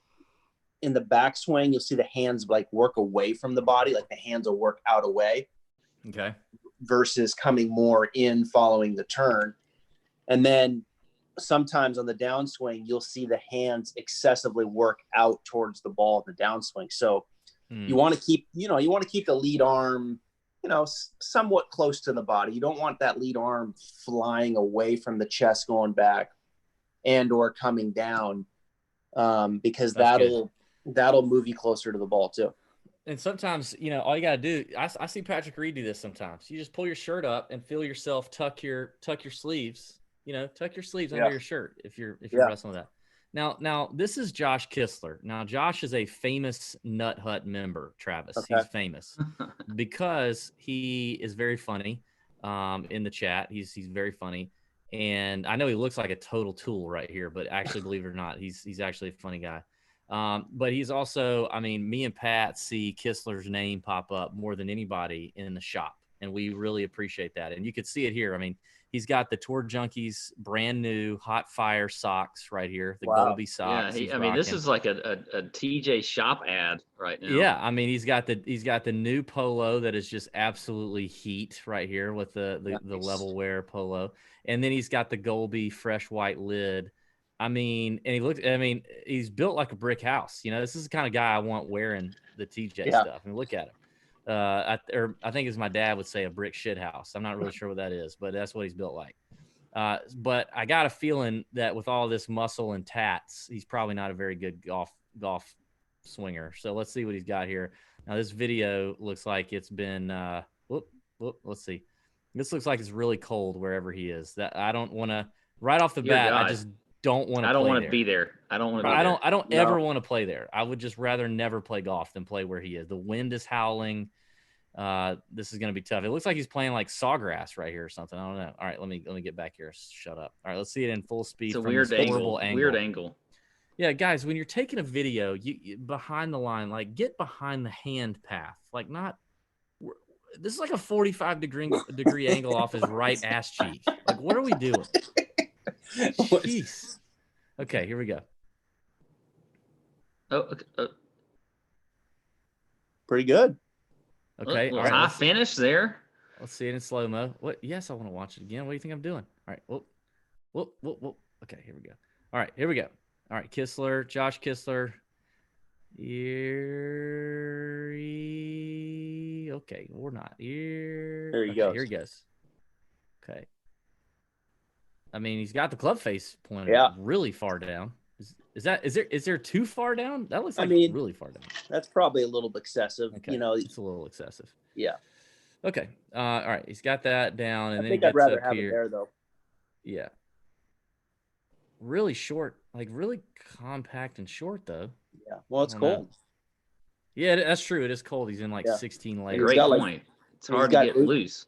in the backswing, you'll see the hands like work away from the body, like the hands will work out away. Okay. Versus coming more in following the turn. And then sometimes on the downswing, you'll see the hands excessively work out towards the ball in the downswing. So you want to keep the lead arm, somewhat close to the body. You don't want that lead arm flying away from the chest going back and or coming down, because that'll move you closer to the ball too. And sometimes, all you got to do, I see Patrick Reed do this sometimes. You just pull your shirt up and feel yourself tuck your sleeves, tuck your sleeves under your shirt if you're wrestling with that. Now this is Josh Kistler. Now, Josh is a famous Nut Hut member, Travis. Okay. He's famous because he is very funny in the chat. He's very funny. And I know he looks like a total tool right here, but actually, believe it or not, he's actually a funny guy. But he's also, me and Pat see Kistler's name pop up more than anybody in the shop, and we really appreciate that. And you could see it here. He's got the Tour Junkies brand new hot fire socks right here, the Golby socks. Yeah, this is like a TJ shop ad right now. Yeah, he's got the new polo that is just absolutely heat right here with the level wear polo, and then he's got the Golby fresh white lid. And he's built like a brick house. This is the kind of guy I want wearing the TJ stuff. Look at him. I think as my dad would say, a brick shit house. I'm not really sure what that is, but that's what he's built like. But I got a feeling that with all this muscle and tats, he's probably not a very good golf swinger. So let's see what he's got here. Now this video looks like it's been let's see. This looks like it's really cold wherever he is. That I don't want to right off the bat. I just don't want to. I don't want to be there. I don't ever want to play there. I would just rather never play golf than play where he is. The wind is howling. This is going to be tough. It looks like he's playing like sawgrass right here or something. I don't know. All right, let me get back here. Shut up. All right, let's see it in full speed. It's a weird angle. Weird angle. Yeah, guys, when you're taking a video, you behind the line, like get behind the hand path. Like not. This is like a 45 degree angle off his right ass cheek. Like what are we doing? Jeez. Okay, here we go. Oh, okay. Pretty good. Okay. All right. High finish there. Let's see it in slow mo. What? Yes, I want to watch it again. What do you think I'm doing? All right. Whoop. Okay, here we go. All right, here we go. All right, Kistler, Josh Kistler. Okay, we're not here. There he goes. Here he goes. Okay. He's got the club face pointed really far down. Is there too far down? That looks like really far down. That's probably a little bit excessive. Okay. It's a little excessive. Yeah. Okay. All right. He's got that down, and I then think I'd rather have it there though. Yeah. Really short, like really compact and short though. Yeah. Well, it's cold. Yeah, that's true. It is cold. He's in 16 layers. Great point. It's hard to get loose.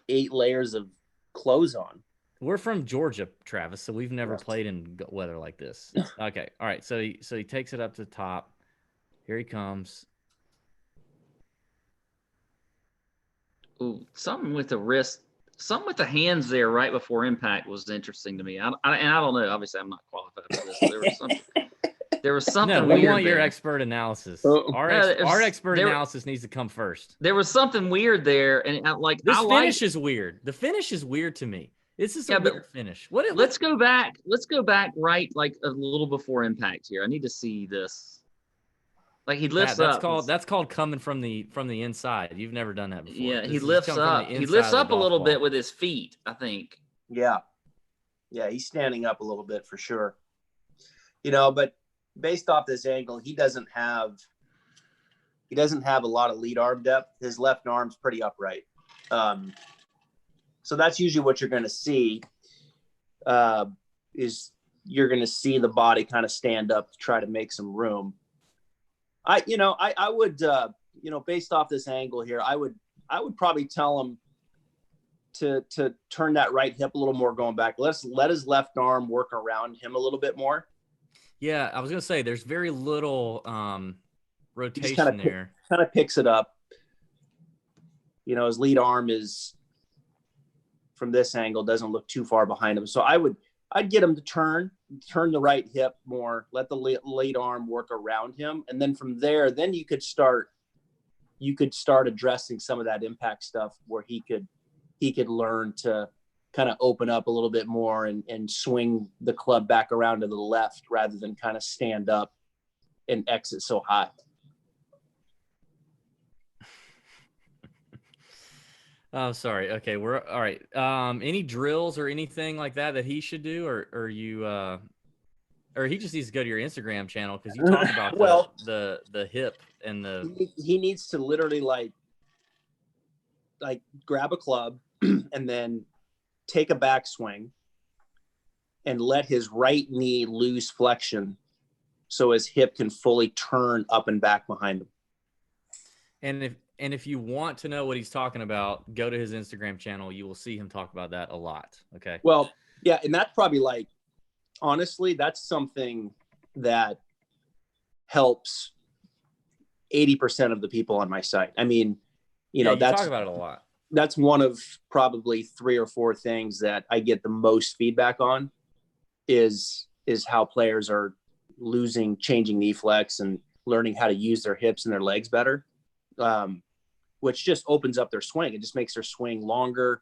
8 layers of clothes on. We're from Georgia, Travis, so we've never played in weather like this. Okay. All right. So he takes it up to the top. Here he comes. Ooh, something with the wrist Something with the hands there right before impact was interesting to me. And I don't know. Obviously, I'm not qualified for this. But there was something. No, we want your expert analysis. Our expert analysis needs to come first. There was something weird there, and this finish is weird. The finish is weird to me. This is a weird finish. Let's go back. Let's go back right like a little before impact here. I need to see this. Like he lifts up. That's called coming from the inside. You've never done that before. Yeah, he lifts up. He lifts up a little bit with his feet, I think. Yeah. Yeah, he's standing up a little bit for sure. But based off this angle, he doesn't have a lot of lead arm depth. His left arm's pretty upright. So that's usually what you're going to see, is you're going to see the body kind of stand up to try to make some room. I would, based off this angle here, I would probably tell him to turn that right hip a little more going back. Let his left arm work around him a little bit more. Yeah, I was going to say there's very little rotation there. Kind of picks it up. His lead arm is, from this angle, doesn't look too far behind him. So I'd get him to turn the right hip more, let the lead arm work around him. And then from there, then you could start addressing some of that impact stuff where he could learn to kind of open up a little bit more and swing the club back around to the left rather than kind of stand up and exit so high. Oh, sorry. Okay, we're all right. Any drills or anything like that he should do, or you, or he just needs to go to your Instagram channel because you talk about the hip and the. He needs to literally like grab a club and then take a backswing and let his right knee lose flexion so his hip can fully turn up and back behind him. And if you want to know what he's talking about, go to his Instagram channel. You will see him talk about that a lot. Okay. Well, yeah. And that's probably honestly, that's something that helps 80% of the people on my site. I mean, you talk about it a lot. That's one of probably 3 or 4 things that I get the most feedback on is how players are changing knee flex and learning how to use their hips and their legs better. Which just opens up their swing. It just makes their swing longer.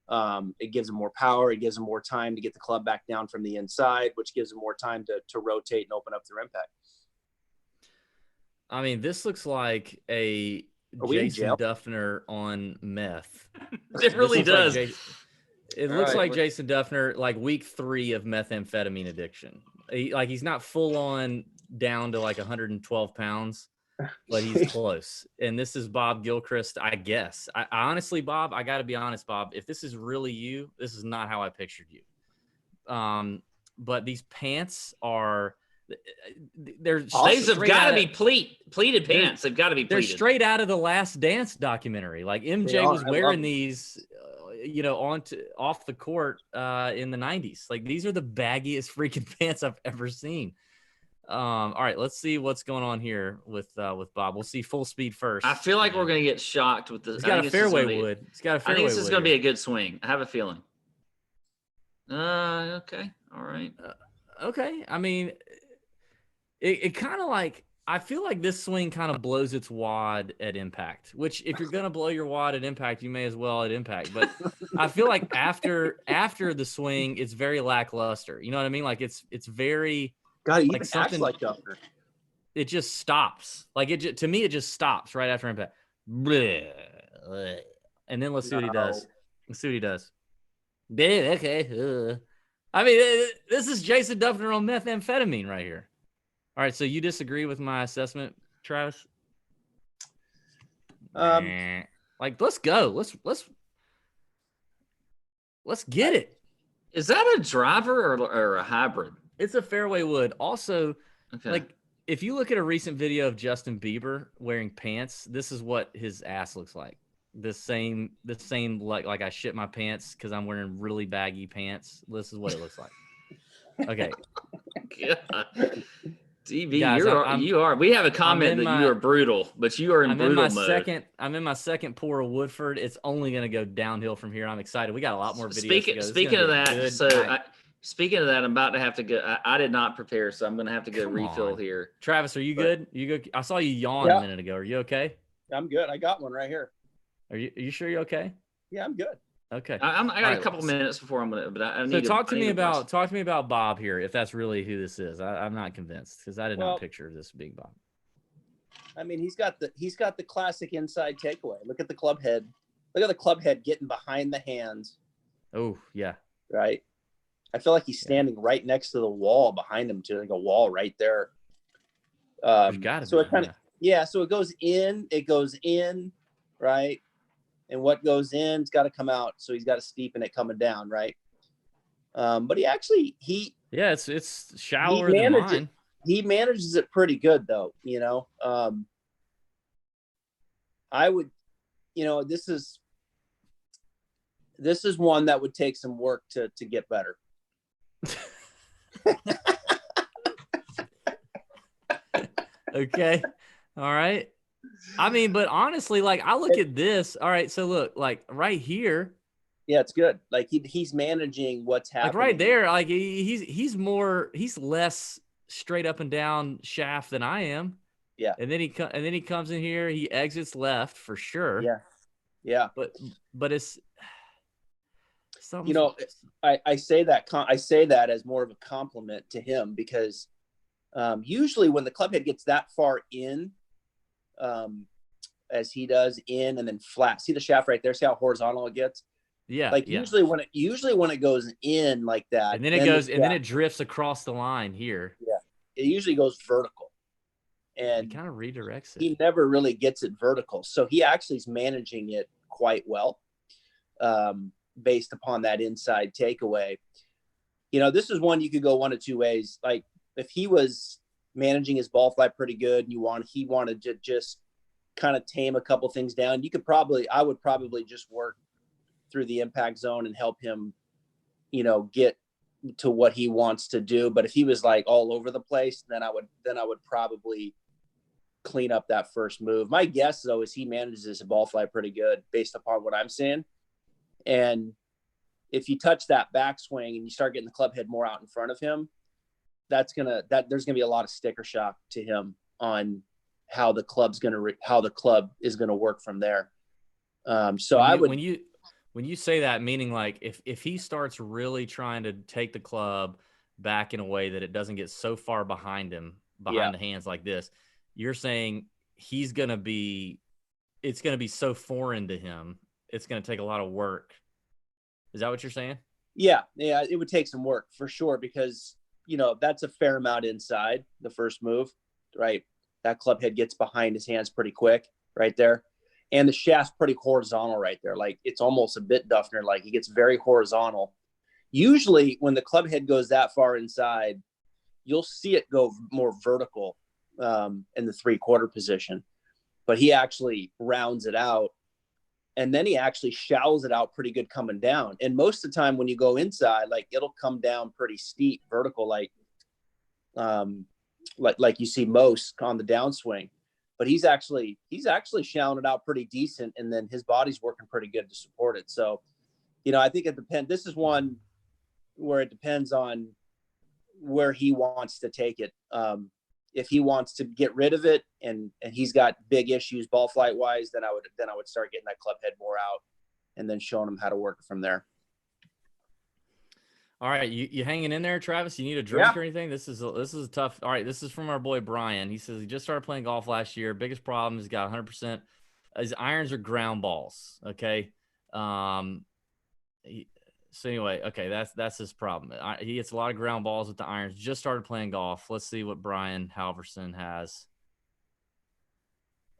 It gives them more power. It gives them more time to get the club back down from the inside, which gives them more time to rotate and open up their impact. I mean, this looks like a Jason Duffner on meth. It really does. It looks like Jason Duffner, like week 3 of methamphetamine addiction. He's not full on down to like 112 pounds. But he's close. And this is Bob Gilchrist, I guess. I honestly, Bob, I got to be honest, Bob, if this is really you, this is not how I pictured you. But these pants are they've got to be pleated pants. They've got to be pleated. They're straight out of the Last Dance documentary. Like MJ was wearing these off the court in the 90s. Like these are the baggiest freaking pants I've ever seen. All right, let's see what's going on here with Bob. We'll see full speed first. I feel like we're going to get shocked with this. He's got a fairway wood. I think this is going to be a good swing. I have a feeling. Okay. All right. Okay. I mean, it kind of like, I feel like this swing kind of blows its wad at impact, which if you're going to blow your wad at impact, you may as well at impact. But I feel like after the swing, it's very lackluster. You know what I mean? Like it's very... God, he even acts like Duffner. It just stops. To me, it just stops right after impact. Bleh, bleh. And then let's see what he does. Okay. I mean, this is Jason Duffner on methamphetamine right here. All right, so you disagree with my assessment, Travis? Let's go. Let's get it. Is that a driver or a hybrid? It's a fairway wood. Also, if you look at a recent video of Justin Bieber wearing pants, this is what his ass looks like. The same like I shit my pants because I'm wearing really baggy pants. This is what it looks like. Okay. DB, Guys, you are. We have a comment that you are brutal, but you are in brutal mode. I'm in my second pour of Woodford. It's only going to go downhill from here. I'm excited. We got a lot more videos to go. Speaking of that, speaking of that, I'm about to have to go. I did not prepare, so I'm going to have to go refill here. Travis, are you good? You good? I saw you yawn a minute ago. Are you okay? I'm good. I got one right here. Are you sure you're okay? Yeah, I'm good. Okay. I got a couple minutes before I'm gonna. But I need. So talk to me about Bob here, if that's really who this is. I'm not convinced because I did not picture this being Bob. I mean, he's got the classic inside takeaway. Look at the club head. Look at the club head getting behind the hands. Oh yeah. Right. I feel like he's standing right next to the wall behind him too, like a wall right there. So it goes in, right? And what goes in, it's got to come out. So he's got to steepen it coming down, right? But it's shallower than mine. He manages it pretty good though, you know. I would, you know, this is one that would take some work to get better. Okay. All right. I mean, but honestly, like I look at this. All right. So look, like right here. Yeah, it's good. Like he's managing what's happening. Like right there, like he's less straight up and down shaft than I am. Yeah. And then he comes in here, he exits left for sure. Yeah. Yeah. But it's something, you know, I say that as more of a compliment to him because usually when the club head gets that far in, as he does in and then flat, see the shaft right there, see how horizontal it gets? Yeah. Like usually when it goes in like that, and then it drifts across the line here. Yeah. It usually goes vertical. And he kind of redirects it. He never really gets it vertical. So he actually is managing it quite well, based upon that inside takeaway. You know, this is one you could go one of two ways. Like if he was managing his ball flight pretty good and he wanted to just kind of tame a couple things down, I would probably just work through the impact zone and help him, you know, get to what he wants to do. But if he was like all over the place, then I would probably clean up that first move. My guess though is he manages his ball flight pretty good based upon what I'm seeing. And if you touch that backswing and you start getting the club head more out in front of him, there's gonna be a lot of sticker shock to him on how the club is gonna work from there. When you say that, meaning like if he starts really trying to take the club back in a way that it doesn't get so far behind him, the hands like this, you're saying it's going to be so foreign to him. It's going to take a lot of work. Is that what you're saying? Yeah. Yeah. It would take some work for sure, because, you know, that's a fair amount inside the first move, right? That club head gets behind his hands pretty quick right there. And the shaft's pretty horizontal right there. Like it's almost a bit Duffner, like he gets very horizontal. Usually when the club head goes that far inside, you'll see it go more vertical in the 3/4 position, but he actually rounds it out. And then he actually shallows it out pretty good coming down. And most of the time when you go inside, like it'll come down pretty steep vertical, like you see most on the downswing. But he's actually shallowing it out pretty decent, and then his body's working pretty good to support it. So, you know, I think it depends. This is one where it depends on where he wants to take it. If he wants to get rid of it and he's got big issues ball flight wise, then I would start getting that club head more out and then showing him how to work from there. All right, you hanging in there, Travis? You need a drink or anything? This is a tough. All right, this is from our boy Brian. He says he just started playing golf last year. Biggest problem, he's got 100%. His irons are ground balls. Okay, so anyway, okay, that's his problem. He gets a lot of ground balls with the irons. Just started playing golf. Let's see what Brian Halverson has.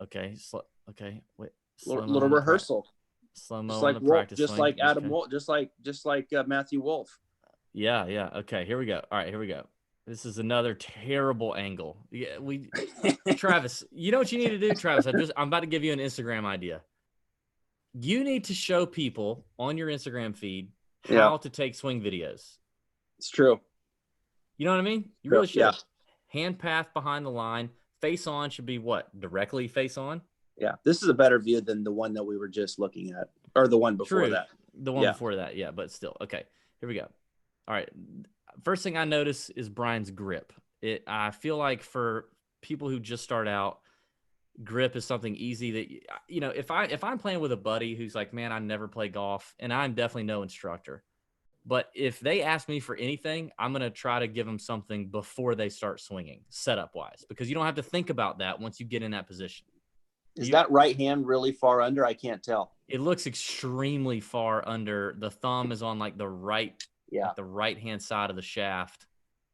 Okay, wait. Little rehearsal. Slow-mo just like on the practice just swing. like Adam Wolf, just like Matthew Wolf. Yeah. Okay, here we go. All right, here we go. This is another terrible angle. Yeah, Travis, you know what you need to do, Travis? I'm about to give you an Instagram idea. You need to show people on your Instagram feed how to take swing videos. It's true. You know what I mean? You really should. Yeah. hand path behind the line. Face on should be what? Directly face on? Yeah. This is a better view than the one that we were just looking at, or the one before that. The one before that. Yeah, but still. Okay, here we go. All right. First thing I notice is Brian's grip. I feel like for people who just start out, grip is something easy that, you know, if I'm playing with a buddy who's like, man, I never play golf, and I'm definitely no instructor, but if they ask me for anything, I'm going to try to give them something before they start swinging, setup wise, because you don't have to think about that once you get in that position. Is that right hand really far under? I can't tell. It looks extremely far under. The thumb is on like the right hand side of the shaft.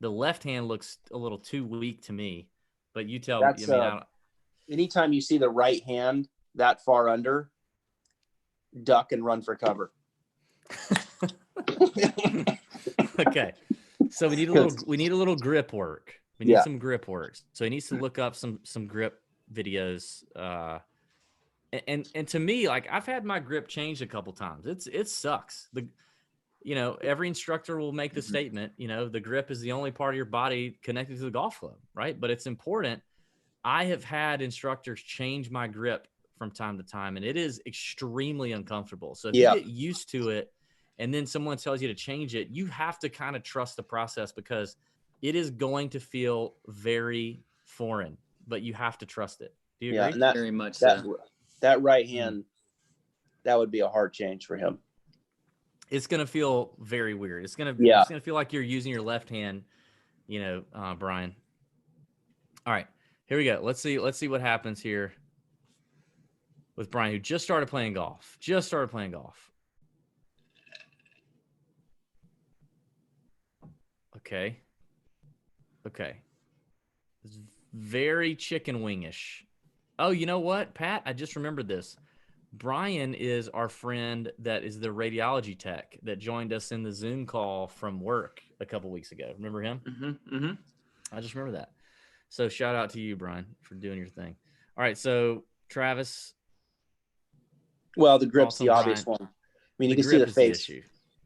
The left hand looks a little too weak to me, but you tell me. Anytime you see the right hand that far under, duck and run for cover. Okay, so we need a little grip work. We need some grip work. So he needs to look up some grip videos. And to me, like, I've had my grip changed a couple times. It sucks. Every instructor will make the statement, the grip is the only part of your body connected to the golf club, right? But it's important. I have had instructors change my grip from time to time, and it is extremely uncomfortable. So if you get used to it and then someone tells you to change it, you have to kind of trust the process, because it is going to feel very foreign, but you have to trust it. Do you agree? And very much that right hand, that would be a hard change for him. It's going to feel very weird. It's going to feel like you're using your left hand, Brian. All right, here we go. Let's see what happens here with Brian, who just started playing golf. Okay. It's very chicken wingish. Oh, you know what, Pat? I just remembered this. Brian is our friend that is the radiology tech that joined us in the Zoom call from work a couple weeks ago. Remember him? Mm-hmm. I just remember that. So shout out to you, Brian, for doing your thing. All right, so Travis. Well, the grip's the obvious one. I mean, you can see the face.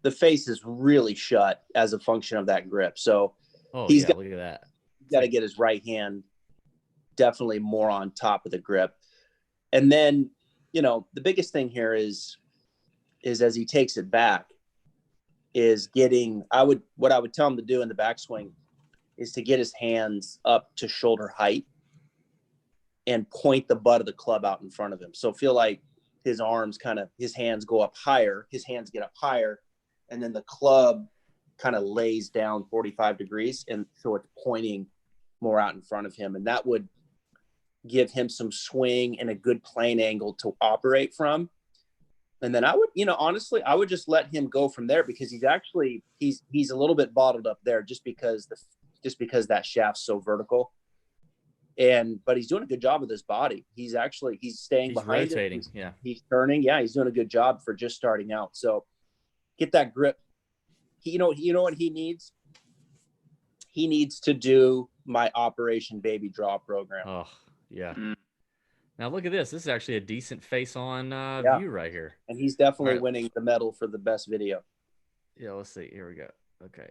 The face is really shut as a function of that grip. So look at that. He's got to get his right hand definitely more on top of the grip. And then, the biggest thing here is as he takes it back, is what I would tell him to do in the backswing is to get his hands up to shoulder height and point the butt of the club out in front of him. So feel like his hands go up higher, his hands get up higher, and then the club kind of lays down 45 degrees. And so it's pointing more out in front of him. And that would give him some swing and a good plane angle to operate from. And then I would, honestly, I would just let him go from there, because he's a little bit bottled up there just because that shaft's so vertical. But he's doing a good job with his body. He's staying behind rotating. It. He's turning. Yeah. He's doing a good job for just starting out. So get that grip. You know what he needs? He needs to do my Operation Baby Draw program. Oh, yeah. Now look at this. This is actually a decent face-on view right here. And he's definitely winning the medal for the best video. Yeah, let's see. Here we go. Okay.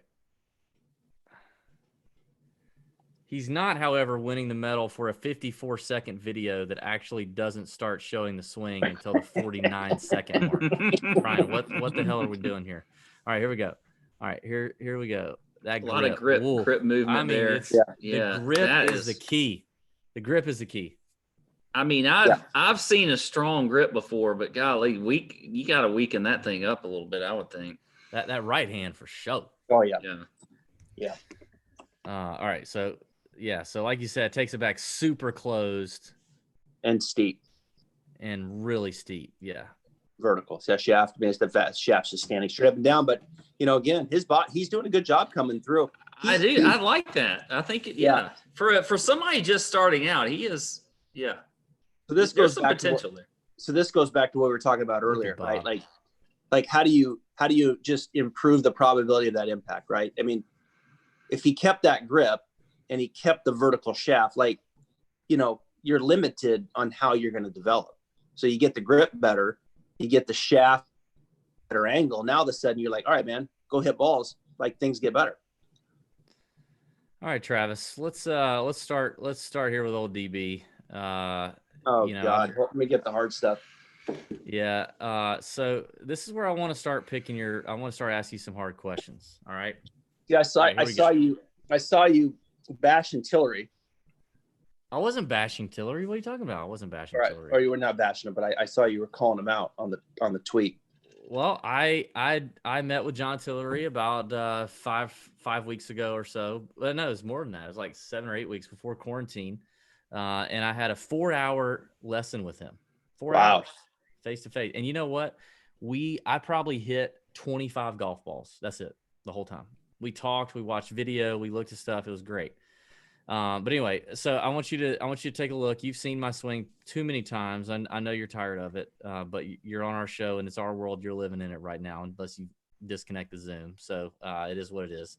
He's not, however, winning the medal for a 54-second video that actually doesn't start showing the swing until the 49-second mark. Brian, what the hell are we doing here? All right, here we go. All right, here we go. That grip. A lot of grip movement there. The grip is the key. The grip is the key. I mean, I've seen a strong grip before, but golly, you got to weaken that thing up a little bit, I would think. That right hand for sure. Oh yeah. Yeah. All right, so like you said, it takes it back super closed and steep and really steep. Yeah. Vertical. So shaft, the shaft's just standing straight up and down. But again, his body, he's doing a good job coming through. I like that. I think for somebody just starting out, he is. Yeah. So this goes back potential there. So this goes back to what we were talking about earlier, right? Like how do you just improve the probability of that impact, right? I mean, if he kept that grip and he kept the vertical shaft, you're limited on how you're going to develop. So you get the grip better, you get the shaft better angle. Now all of a sudden you're like, all right, man, go hit balls. Like things get better. All right, Travis. Let's start here with old DB. God, let me get the hard stuff. Yeah. So this is where I want to start asking you some hard questions. All right. Yeah, I saw you bashing Tillery. I wasn't bashing Tillery. What are you talking about? I wasn't bashing Tillery. Or you were not bashing him, but I saw you were calling him out on the tweet. Well, I met with John Tillery about 5 weeks ago or so. Well, no, it was more than that. It was like 7 or 8 weeks before quarantine, and I had a 4-hour lesson with him. 4 hours, face to face. And you know what? I probably hit 25 golf balls. That's it, the whole time. We talked, we watched video, we looked at stuff. It was great. But anyway, so I want you to take a look. You've seen my swing too many times. I know you're tired of it, but you're on our show and it's our world. You're living in it right now, unless you disconnect the Zoom. So it is what it is.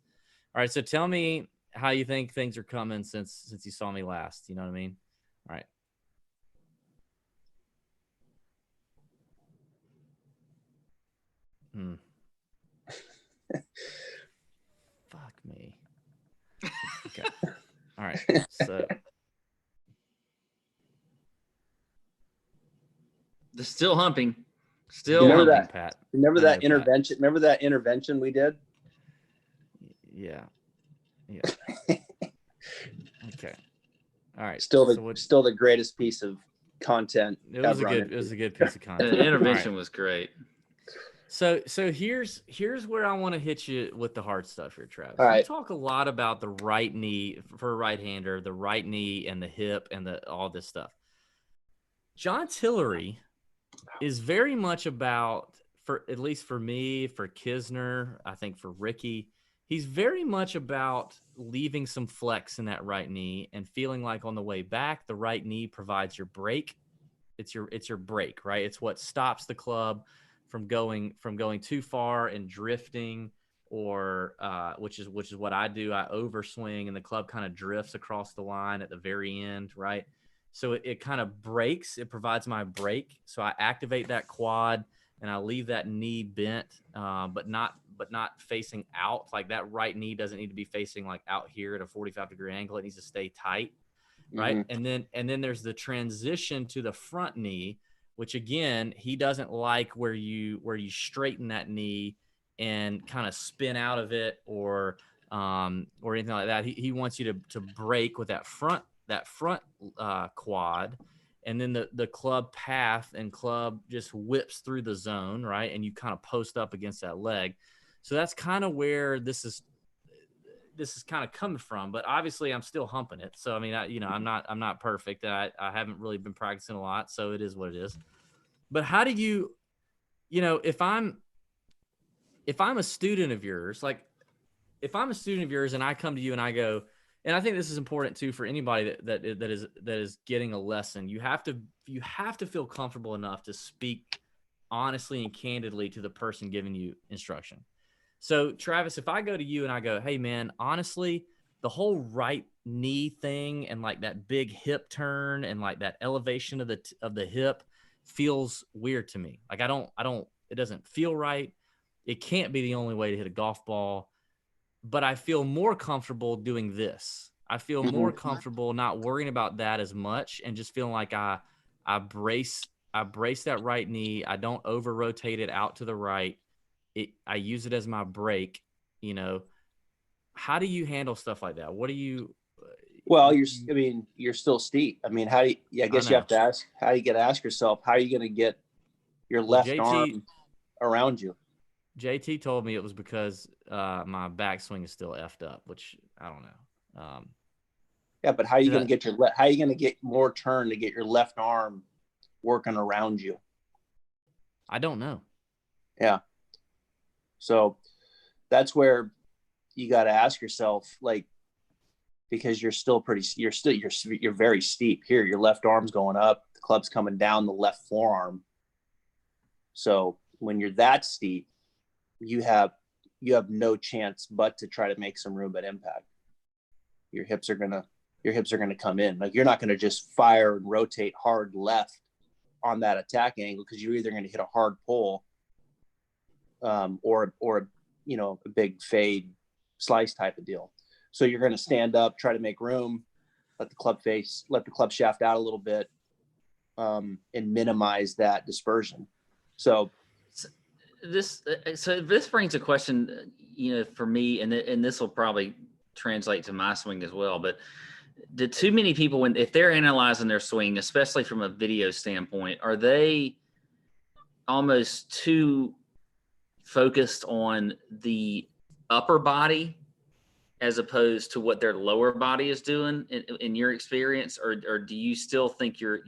All right. So tell me how you think things are coming since you saw me last. You know what I mean? All right. Fuck me. Okay. All right. So they're still humping. Remember humping, Pat. Remember that intervention? Pat. Remember that intervention we did? Yeah. Okay. All right. Still the greatest piece of content. It was a good piece of content. The intervention was great. So here's where I want to hit you with the hard stuff here, Travis. All right. We talk a lot about the right knee for a right-hander, the right knee and the hip and all this stuff. John Tillery is very much about, at least for me, for Kistler, I think for Ricky, he's very much about leaving some flex in that right knee and feeling like on the way back, the right knee provides your brake. It's your brake, right? It's what stops the club from going too far and drifting, or which is what I do. I overswing and the club kind of drifts across the line at the very end, right? So it kind of breaks. It provides my brake. So I activate that quad and I leave that knee bent, but not facing out. Like that right knee doesn't need to be facing like out here at a 45-degree angle. It needs to stay tight, right? Mm-hmm. And then there's the transition to the front knee, which again, he doesn't like where you straighten that knee and kind of spin out of it or anything like that. He wants you to break with that front quad, and then the club path and club just whips through the zone, right? And you kind of post up against that leg. So that's kind of where this is kind of coming from, but obviously I'm still humping it. So, I mean, I'm not perfect. I haven't really been practicing a lot, so it is what it is. But how do you if I'm a student of yours, and I come to you and I go, and I think this is important too for anybody that is getting a lesson, you have to feel comfortable enough to speak honestly and candidly to the person giving you instruction. So Travis, if I go to you and I go, hey man, honestly, the whole right knee thing and like that big hip turn and like that elevation of the hip feels weird to me. Like it doesn't feel right. It can't be the only way to hit a golf ball, but I feel more comfortable doing this. I feel more comfortable not worrying about that as much and just feeling like I brace that right knee. I don't over rotate it out to the right. I use it as my brake. How do you handle stuff like that? What do you? Well, you're still steep. I mean, you have to ask, ask yourself, how are you going to get your left arm around you? JT told me it was because my backswing is still effed up, which I don't know. Yeah, but how are you going to get more turn to get your left arm working around you? I don't know. Yeah. So that's where you got to ask yourself, like, because you're very steep here. Your left arm's going up, the club's coming down the left forearm. So when you're that steep, you have no chance but to try to make some room at impact. Your hips are gonna come in. Like, you're not gonna just fire and rotate hard left on that attack angle, because you're either gonna hit a hard pull, or a big fade slice type of deal. So you're going to stand up, try to make room, let the club shaft out a little bit, and minimize that dispersion. So this brings a question, for me, and this will probably translate to my swing as well. But do too many people, if they're analyzing their swing, especially from a video standpoint, are they almost too focused on the upper body as opposed to what their lower body is doing in your experience? Or do you still think you're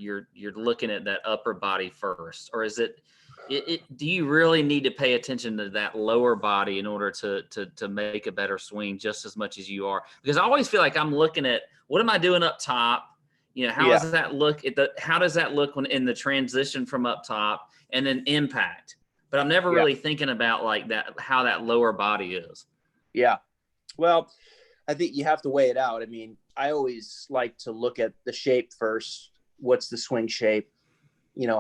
looking at that upper body first? Or is it do you really need to pay attention to that lower body in order to make a better swing just as much as you are? Because I always feel like I'm looking at, what am I doing up top? How does that look how does that look when in the transition from up top and then impact? But I'm never really thinking about like that, how that lower body is. Yeah. Well, I think you have to weigh it out. I mean, I always like to look at the shape first. What's the swing shape?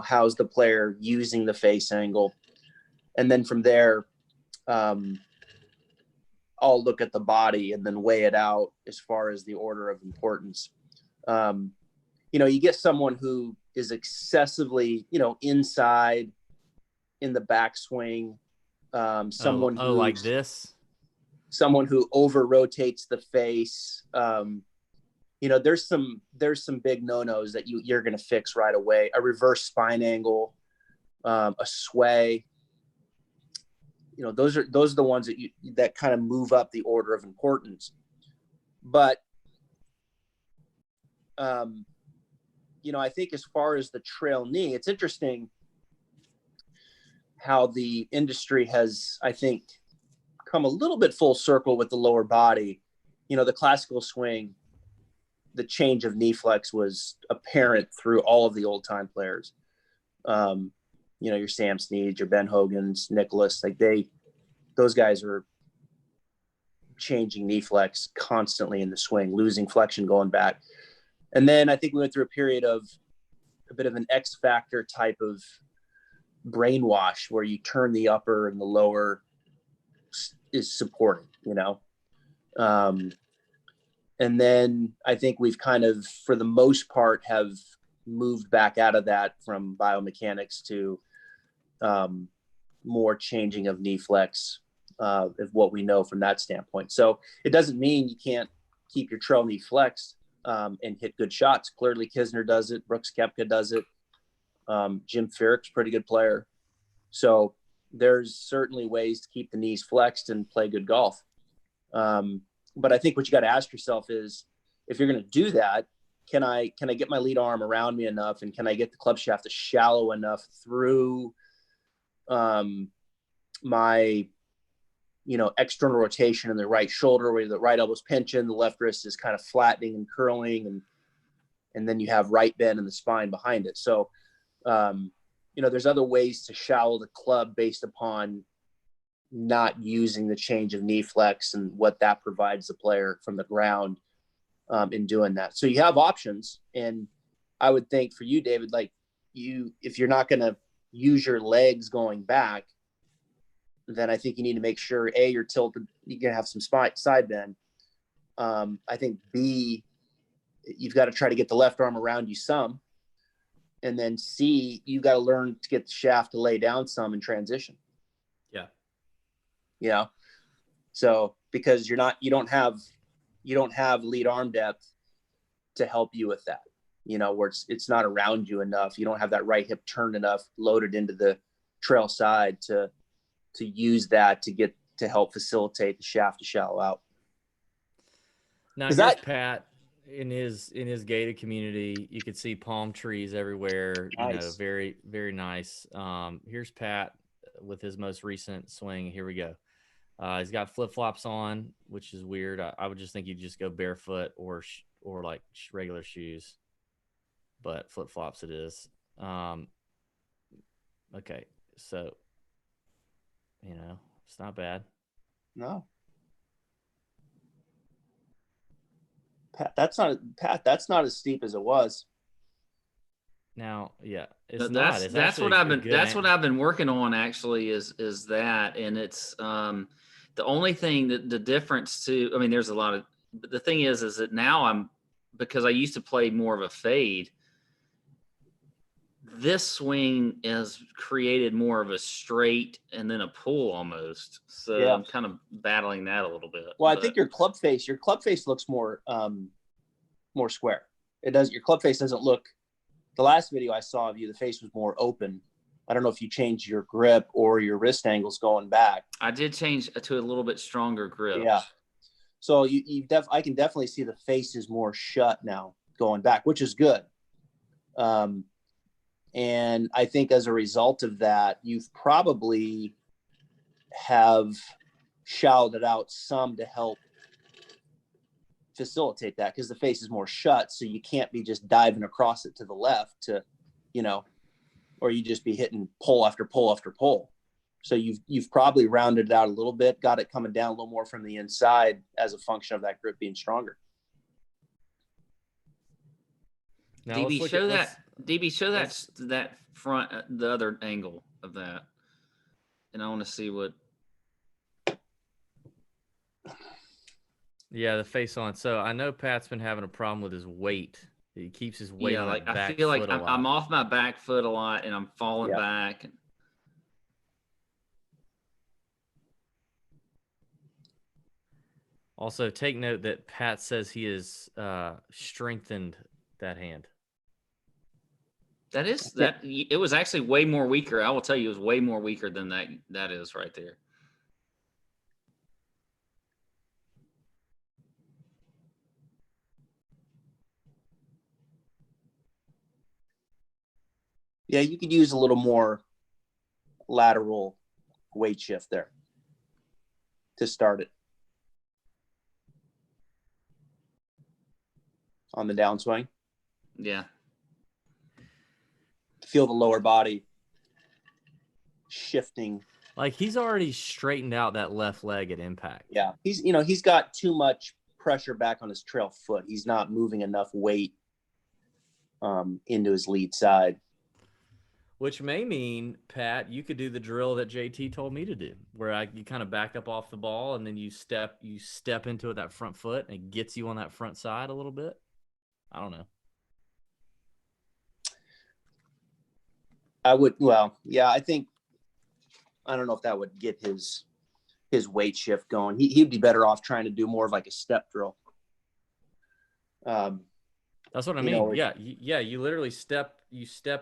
How's the player using the face angle? And then from there, I'll look at the body and then weigh it out as far as the order of importance. You get someone who is excessively, inside in the backswing. Someone like this. Someone who over rotates the face. There's some big no-nos that you're going to fix right away. A reverse spine angle, a sway. Those are the ones that kind of move up the order of importance. But I think as far as the trail knee, it's interesting how the industry has, I think, come a little bit full circle with the lower body. The classical swing, the change of knee flex was apparent through all of the old time players. Your Sam Snead, your Ben Hogan's, Nicholas, those guys are changing knee flex constantly in the swing, losing flexion going back. And then I think we went through a period of a bit of an X factor type of brainwash where you turn the upper and the lower is supported, and then I think we've kind of, for the most part, have moved back out of that from biomechanics to more changing of knee flex of what we know from that standpoint. So it doesn't mean you can't keep your trail knee flexed and hit good shots. Clearly Kistler does it. Brooks Koepka does it. Jim Furyk's a pretty good player. So there's certainly ways to keep the knees flexed and play good golf. But I think what you got to ask yourself is, if you're going to do that, can I get my lead arm around me enough, and can I get the club shaft to shallow enough through my external rotation in the right shoulder, where the right elbow's pinching, the left wrist is kind of flattening and curling, and then you have right bend in the spine behind it. So there's other ways to shallow the club based upon not using the change of knee flex and what that provides the player from the ground in doing that. So you have options. And I would think for you, David, if you're not going to use your legs going back, then I think you need to make sure, A, you're tilted, you're going to have some side bend. I think B, you've got to try to get the left arm around you some. And then C, you got to learn to get the shaft to lay down some in transition. So because you don't have lead arm depth to help you with that, where it's not around you enough. You don't have that right hip turned enough, loaded into the trail side to use that to help facilitate the shaft to shallow out. Now, here's Pat in his gated community. You could see palm trees everywhere. Nice. Very, very nice. Here's Pat with his most recent swing. Here we go. He's got flip-flops on, which is weird. I would just think you'd just go barefoot or like regular shoes, but flip-flops it is. Okay, so it's not bad. No, Pat, that's not as steep as it was. Now, yeah, it's not. It's that's what I've been. That's what I've been working on. Actually, is that, and it's the only thing that the difference to. I mean, there's a lot of but the thing is that now because I used to play more of a fade, this swing has created more of a straight and then a pull almost. So I'm kind of battling that a little bit. Well, I think your club face looks more square. It does. Your club face doesn't look. The last video I saw of you, the face was more open. I don't know if you changed your grip or your wrist angles going back. I did change to a little bit stronger grip. Yeah. So I can definitely see the face is more shut now going back, which is good. And I think as a result of that, you've probably have shouted out some to help facilitate that, because the face is more shut. So you can't be just diving across it to the left to, or you just be hitting pull after pull after pull. So you've probably rounded it out a little bit, got it coming down a little more from the inside as a function of that grip being stronger. Now, DB, show that front, the other angle of that, and I want to see what. Yeah, the face on. So I know Pat's been having a problem with his weight. He keeps his weight on that back I feel like foot a lot. I'm off my back foot a lot, and I'm falling back. Also, take note that Pat says he has strengthened that hand. It was actually way more weaker. I will tell you, it was way more weaker than that is right there. Yeah, you could use a little more lateral weight shift there to start it on the downswing. Yeah. Feel the lower body shifting. Like he's already straightened out that left leg at impact. Yeah, he's got too much pressure back on his trail foot. He's not moving enough weight into his lead side. Which may mean, Pat, you could do the drill that JT told me to do, where you kind of back up off the ball and then you step into it, that front foot, and it gets you on that front side a little bit. I don't know. I don't know if that would get his weight shift going. He'd be better off trying to do more of like a step drill. That's what I mean. Yeah. You literally step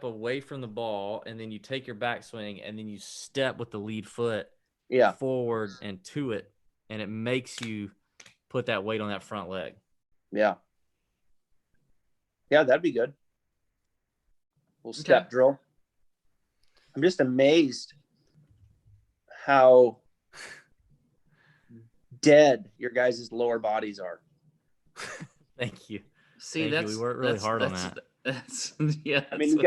away from the ball, and then you take your backswing, and then you step with the lead foot forward and to it, and it makes you put that weight on that front leg. Yeah. Yeah, that'd be good. Little step drill. I'm just amazed how dead your guys' lower bodies are. Thank you. See, we worked really hard on that. I mean,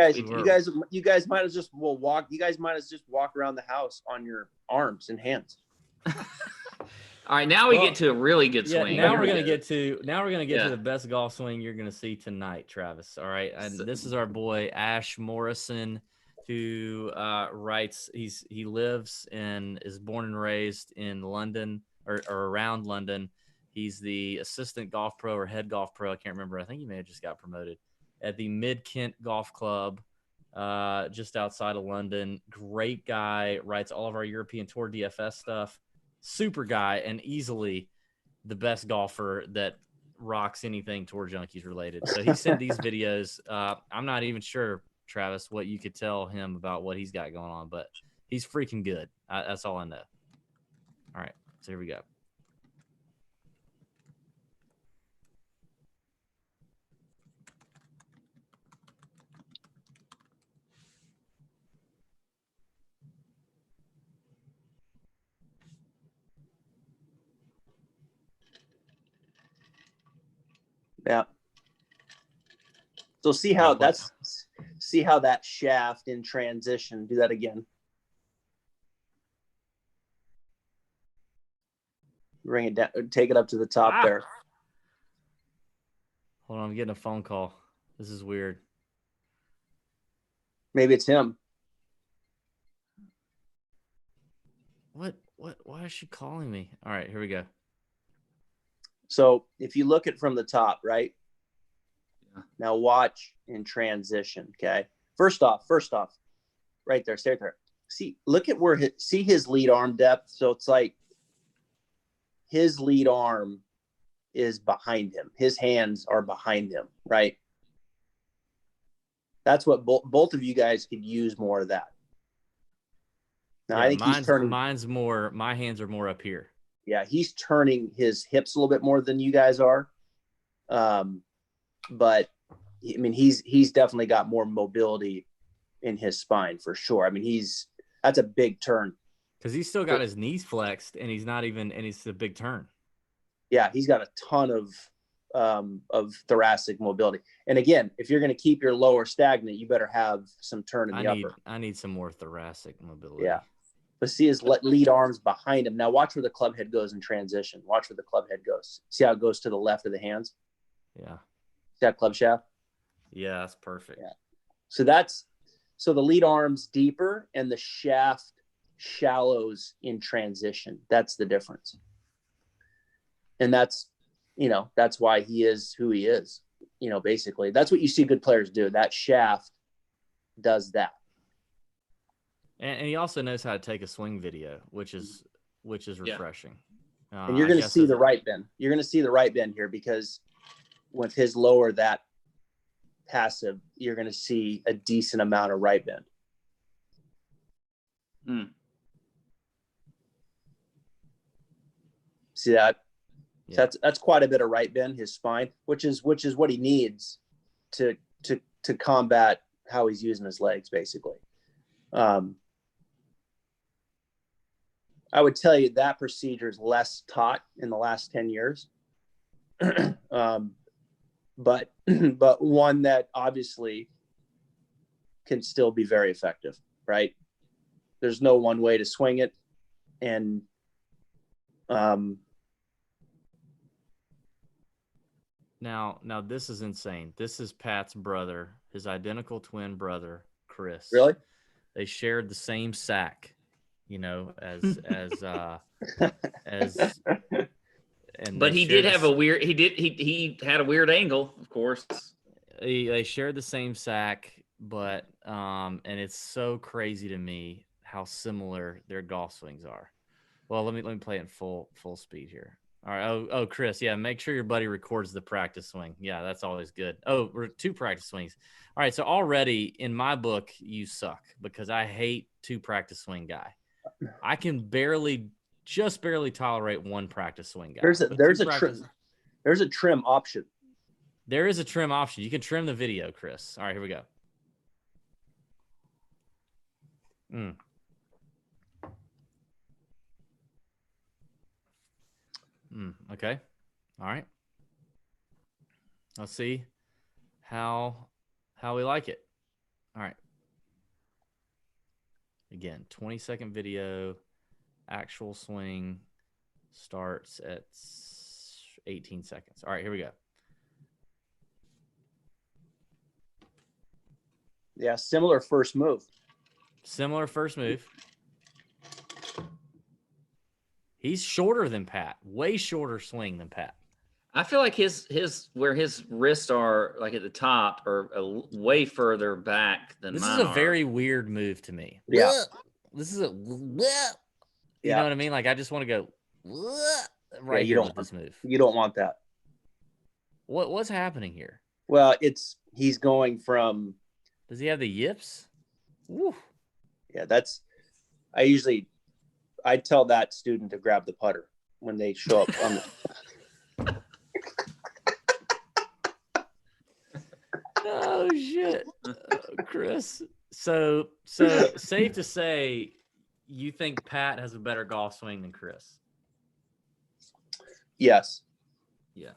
you guys might as just walk. You guys might as just walk around the house on your arms and hands. All right, now we get to a really good swing. Now we're gonna get to the best golf swing you're gonna see tonight, Travis. All right, and this is our boy Ash Morrison, who writes. He lives and is born and raised in London or around London. He's the assistant golf pro or head golf pro. I can't remember. I think he may have just got promoted at the Mid-Kent Golf Club, just outside of London. Great guy. Writes all of our European Tour DFS stuff. Super guy, and easily the best golfer that rocks anything Tour Junkies related. So he sent these videos. I'm not even sure, Travis, what you could tell him about what he's got going on, but he's freaking good. That's all I know. All right, so here we go. Yeah. So see how that shaft in transition. Do that again. Bring it down. Take it up to the top there. Hold on, I'm getting a phone call. This is weird. Maybe it's him. What? Why is she calling me? All right, here we go. So if you look at from the top, right? Yeah. Now watch in transition. Okay. First off, right there, stay there. See, look at where see his lead arm depth. So it's like his lead arm is behind him. His hands are behind him, right? That's what both of you guys could use more of that. Now, yeah, I think he's turning. My hands are more up here. Yeah, he's turning his hips a little bit more than you guys are. But I mean, he's definitely got more mobility in his spine for sure. I mean, that's a big turn. Because he's still got his knees flexed, and it's a big turn. Yeah, he's got a ton of thoracic mobility. And again, if you're going to keep your lower stagnant, you better have some turn in the upper. I need some more thoracic mobility. Yeah. But see his lead arms behind him. Now watch where the club head goes in transition. Watch where the club head goes. See how it goes to the left of the hands? Yeah. See that club shaft? Yeah, that's perfect. Yeah. So the lead arms deeper and the shaft shallows in transition. That's the difference. And that's why he is who he is. Basically, that's what you see good players do. That shaft does that. And he also knows how to take a swing video, which is refreshing. Yeah. And you're going to see the right bend. You're going to see the right bend here because with his lower that passive, you're going to see a decent amount of right bend. See that? Yeah. So that's quite a bit of right bend, his spine, which is what he needs to combat how he's using his legs, basically. I would tell you that procedure is less taught in the last 10 years. But one that obviously can still be very effective, right? There's no one way to swing it. And Now this is insane. This is Pat's brother, his identical twin brother, Chris. Really? They shared the same sack, as but he did have he had a weird angle, of course. They shared the same sack, but and it's so crazy to me how similar their golf swings are. Well, let me play it in full speed here. All right. Oh, Chris. Yeah. Make sure your buddy records the practice swing. Yeah. That's always good. Oh, we're 2 practice swings. All right. So already in my book, you suck because I hate 2 practice swing guy. I can just barely tolerate 1 practice swing guy. There's a trim option. There is a trim option. You can trim the video, Chris. All right, here we go. Okay. All right. Let's see how we like it. All right. Again, 20-second video. Actual swing starts at 18 seconds. All right, here we go. Yeah, similar first move. He's shorter than Pat. Way shorter swing than Pat. I feel like his where his wrists are like at the top are way further back than mine. This is a very weird move to me. Yeah. This is you know what I mean? Like I just want to go right here with this move. You don't want that. What's happening here? Well, he's going from. Does he have the yips? Woo. Yeah, I tell that student to grab the putter when they show up on the. Oh shit, Chris. So safe to say, you think Pat has a better golf swing than Chris? Yes. Yeah.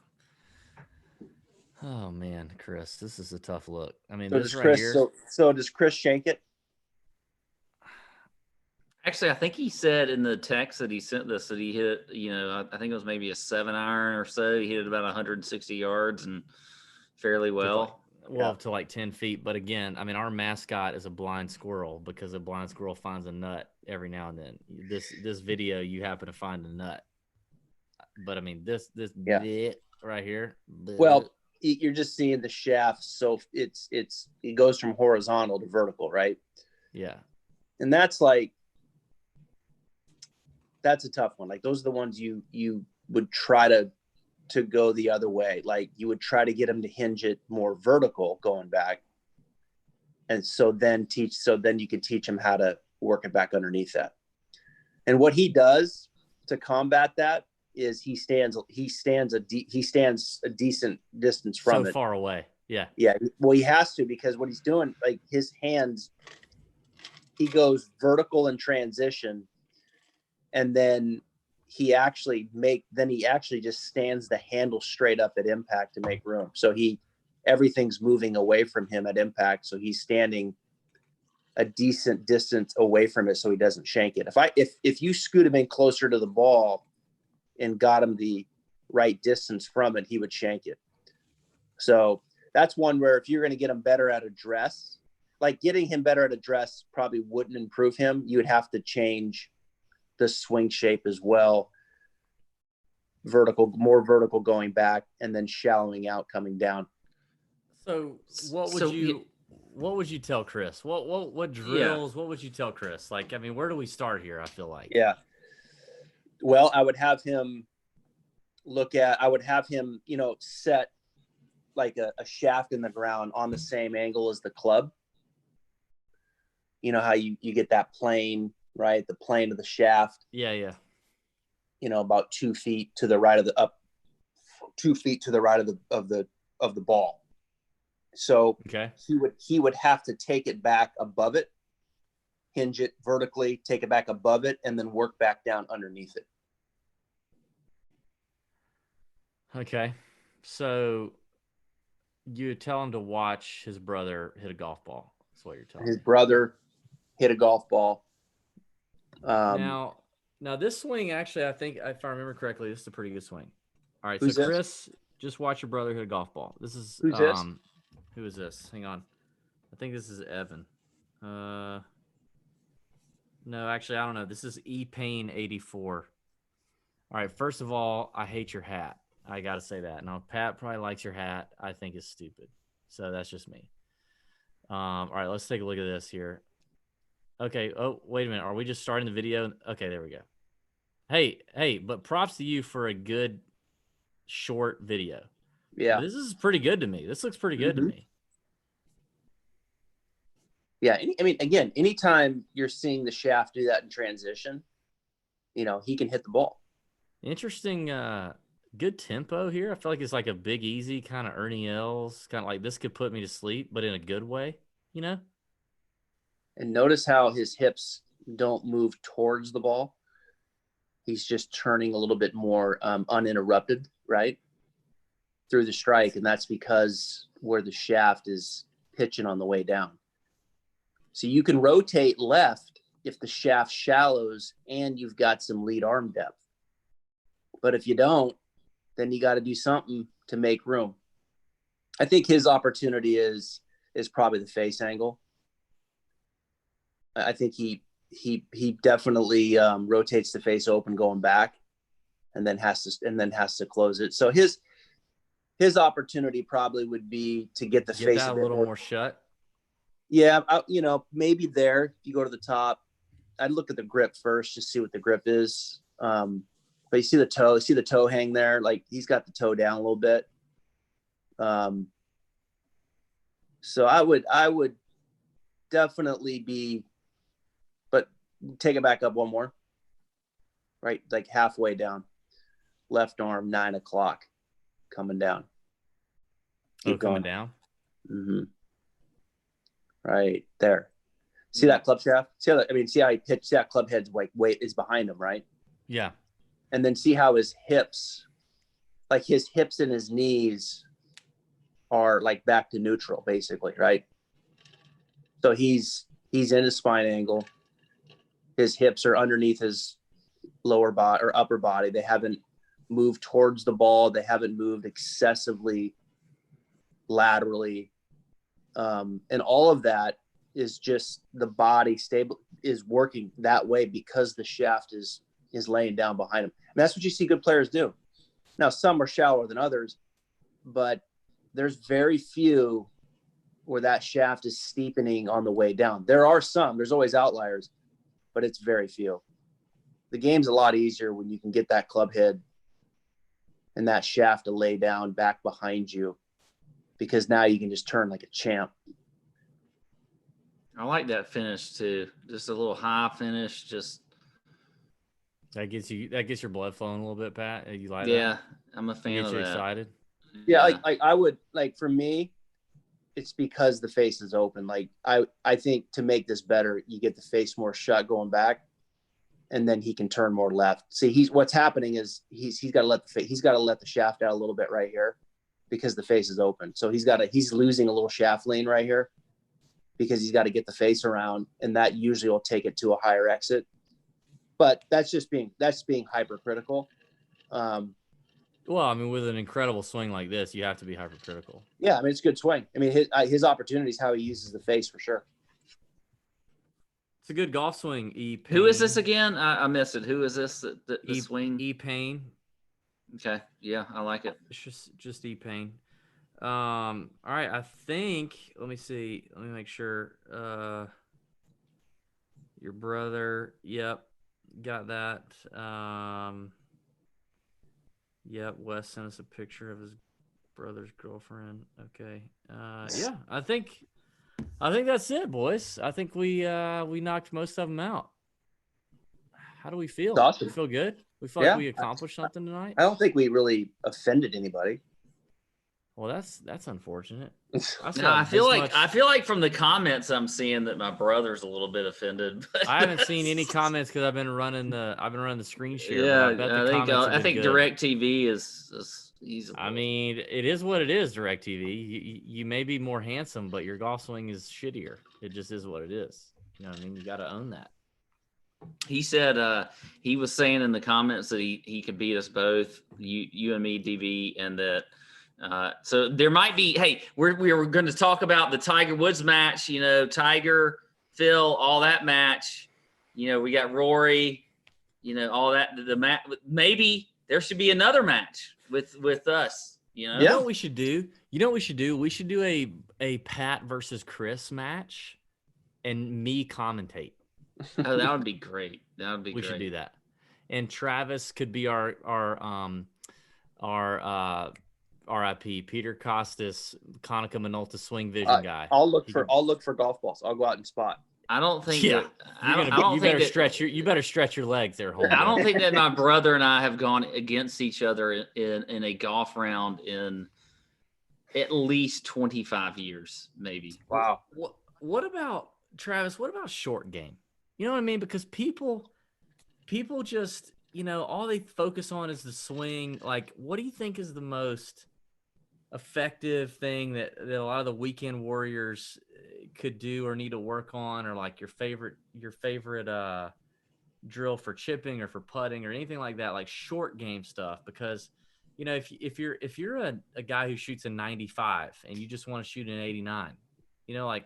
Oh man, Chris, this is a tough look. I mean, so this does right here. So does Chris shank it? Actually, I think he said in the text that he sent this that he hit, I think it was maybe a 7-iron or so. He hit it about 160 yards and fairly well. Up to like 10 feet. But again, I mean, our mascot is a blind squirrel because a blind squirrel finds a nut every now and then. This video, you happen to find a nut. But I mean, this bit right here. Well, you're just seeing the shaft. So it goes from horizontal to vertical, right? Yeah. And that's a tough one. Like those are the ones you would try to go the other way. Like you would try to get him to hinge it more vertical going back. And so then you can teach him how to work it back underneath that. And what he does to combat that is he stands a decent distance from it. So far away. Yeah. Yeah. Well, he has to, because what he's doing, like his hands, he goes vertical in transition, and then he actually just stands the handle straight up at impact to make room. So everything's moving away from him at impact. So he's standing a decent distance away from it so he doesn't shank it. If you scoot him in closer to the ball and got him the right distance from it, he would shank it. So that's one where if you're going to get him better at address, like getting him better at address probably wouldn't improve him. You would have to change the swing shape as well. More vertical going back, and then shallowing out coming down. So what would you tell Chris? What drills? What would you tell Chris? Like, I mean, where do we start here? I feel like. Yeah. Well, I would have him set like a shaft in the ground on the same angle as the club. You know how you get that plane, right? The plane of the shaft. Yeah, yeah. About 2 feet to the right of the 2 feet to the right of the ball. So okay, he would have to take it back above it, hinge it vertically, take it back above it, and then work back down underneath it. Okay, so you tell him to watch his brother hit a golf ball. That's what you're telling his brother hit a golf ball. Now this swing, actually, I think if I remember correctly, this is a pretty good swing. All right, Who's so this? Chris, just watch your brother hit a golf ball. This is Who's this? Who is this? Hang on, I think this is Evan. No, actually, I don't know. This is ePain84. All right, first of all, I hate your hat. I got to say that. Now, Pat probably likes your hat. I think it's stupid. So that's just me. All right, let's take a look at this here. Okay. Oh, wait a minute. Are we just starting the video? Okay, there we go. Hey, but props to you for a good short video. Yeah. This is pretty good to me. This looks pretty good to me. Yeah. I mean, again, anytime you're seeing the shaft do that in transition, he can hit the ball. Interesting. Good tempo here. I feel like it's like a Big Easy kind of Ernie Els, kind of like this could put me to sleep, but in a good way, And notice how his hips don't move towards the ball. He's just turning a little bit more uninterrupted, right, through the strike. And that's because where the shaft is pitching on the way down. So you can rotate left if the shaft shallows and you've got some lead arm depth. But if you don't, then you got to do something to make room. I think his opportunity is probably the face angle. I think he definitely rotates the face open going back, and then has to close it. So his opportunity probably would be to get the face a little more shut. Yeah, maybe there. If you go to the top, I'd look at the grip first, just see what the grip is. But you see the toe hang there, like he's got the toe down a little bit. So I would definitely be, but take it back up one more, right? Like halfway down, left arm, 9 o'clock, coming down. Keep coming down. Mm-hmm. Right there. See that club shaft? See how he pitched? See that club head's like weight is behind him, right? Yeah. And then see how his hips and his knees are like back to neutral, basically, right? So he's in his spine angle. His hips are underneath his lower body or upper body. They haven't moved towards the ball. They haven't moved excessively laterally. And all of that is just the body is working that way because the shaft is laying down behind him. And that's what you see good players do. Now, some are shallower than others, but there's very few where that shaft is steepening on the way down. There are some, there's always outliers, but it's very few. The game's a lot easier when you can get that club head and that shaft to lay down back behind you, because now you can just turn like a champ. I like that finish too. Just a little high finish. Just that gets your blood flowing a little bit, Pat. You like that? Yeah, I'm a fan of that. Excited? Yeah, like I would, like, for me, it's because the face is open. Like I think to make this better, you get the face more shut going back, and then he can turn more left. See, what's happening is he's got to let the shaft out a little bit right here, because the face is open. So he's losing a little shaft lean right here, because he's got to get the face around, and that usually will take it to a higher exit. But that's being hypercritical. Well, I mean, with an incredible swing like this, you have to be hypercritical. Yeah, I mean, it's a good swing. I mean, his opportunity is how he uses the face for sure. It's a good golf swing. E-Pain. Who is this again? I missed it. Who is this? The swing? E-Pain. Okay. Yeah, I like it. It's just E-Pain. All right. I think, let me see. Let me make sure. Your brother. Yep. Got that. Yep. Wes sent us a picture of his brother's girlfriend. Okay. Yeah, I think that's it, boys. I think we knocked most of them out. How do we feel? Awesome. We feel good? We feel like we accomplished something tonight? I don't think we really offended anybody. Well, that's unfortunate. I feel like from the comments I'm seeing that my brother's a little bit offended. I haven't seen any comments because I've been running the screen share. Yeah, I think DirecTV is easily. I mean, it is what it is. DirecTV. You may be more handsome, but your golf swing is shittier. It just is what it is. You know what I mean? You got to own that. He said he was saying in the comments that he could beat us both, you and me, DV, and that. So there might be, hey, we were going to talk about the Tiger Woods match, you know, Tiger, Phil, all that match. You know, we got Rory, you know, all that. The match, maybe there should be another match with us, you know? You know what we should do? We should do a Pat versus Chris match and me commentate. Oh, that would be great. We should do that. And Travis could be our RIP Peter Costas, Konica Minolta swing vision guy. I'll look for golf balls. I'll go out and spot. I don't think. Yeah, you better stretch your legs there. I don't think that my brother and I have gone against each other in a golf round in at least 25 years, maybe. Wow. What about Travis? What about short game? You know what I mean? Because people just, you know, all they focus on is the swing. Like, what do you think is the most effective thing that a lot of the weekend warriors could do or need to work on, or like your favorite drill for chipping or for putting or anything like that, like short game stuff? Because, you know, if you're a guy who shoots a 95 and you just want to shoot an 89, you know, like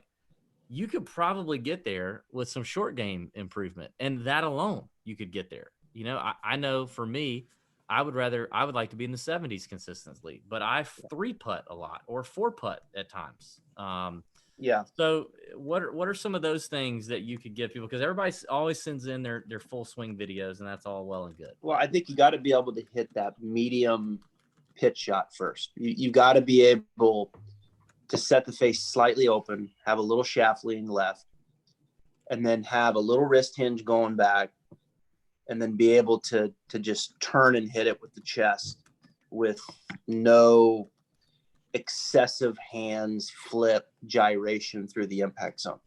you could probably get there with some short game improvement, and that alone you could get there. You know, I know for me, I would like to be in the 70s consistently, but I 3-putt a lot or 4-putt at times. Yeah. So what are some of those things that you could give people? Because everybody always sends in their full swing videos, and that's all well and good. Well, I think you got to be able to hit that medium pitch shot first. You got to be able to set the face slightly open, have a little shaft leaning left, and then have a little wrist hinge going back, and then be able to just turn and hit it with the chest with no excessive hands flip gyration through the impact zone.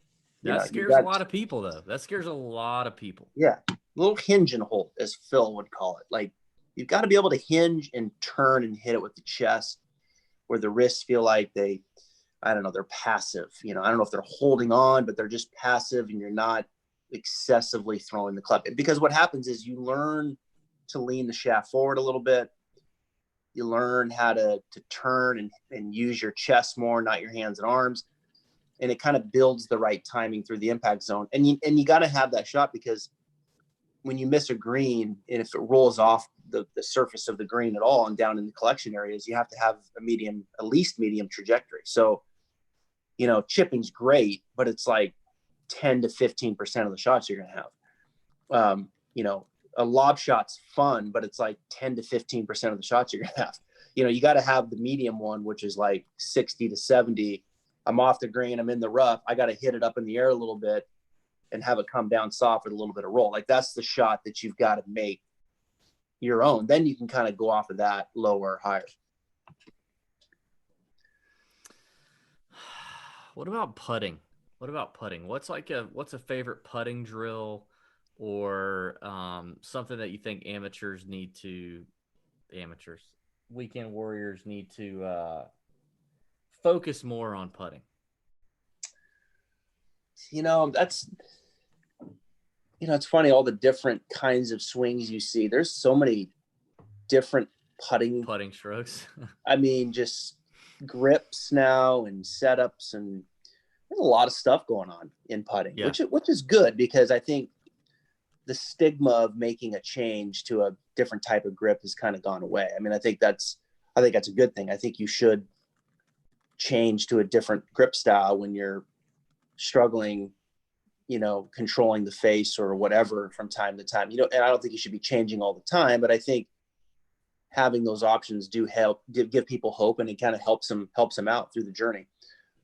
That scares a lot of people, though. That scares a lot of people. Yeah. Little hinge and hold, as Phil would call it. Like, you've got to be able to hinge and turn and hit it with the chest, where the wrists feel like they're passive. You know, I don't know if they're holding on, but they're just passive, and you're not excessively throwing the club. Because what happens is you learn to lean the shaft forward a little bit. You learn how to turn and use your chest more, not your hands and arms. And it kind of builds the right timing through the impact zone. And you got to have that shot, because when you miss a green and if it rolls off the surface of the green at all and down in the collection areas, you have to have at least medium trajectory. So, chipping's great, but it's like 10 to 15% of the shots you're going to have. A lob shot's fun, but it's like 10 to 15% of the shots you're going to have. You got to have the medium one, which is like 60 to 70. I'm off the green, I'm in the rough, I got to hit it up in the air a little bit and have it come down soft with a little bit of roll. Like that's the shot that you've got to make your own. Then you can kind of go off of that lower or higher. What about putting? What's a favorite putting drill or something that you think weekend warriors need to focus more on putting? It's funny, all the different kinds of swings you see. There's so many different putting strokes. I mean, just grips now and setups, and there's a lot of stuff going on in putting, which is good, because I think the stigma of making a change to a different type of grip has kind of gone away. I mean, I think that's a good thing. I think you should change to a different grip style when you're struggling, controlling the face or whatever from time to time, and I don't think you should be changing all the time, but I think having those options do help give people hope, and it kind of helps them out through the journey.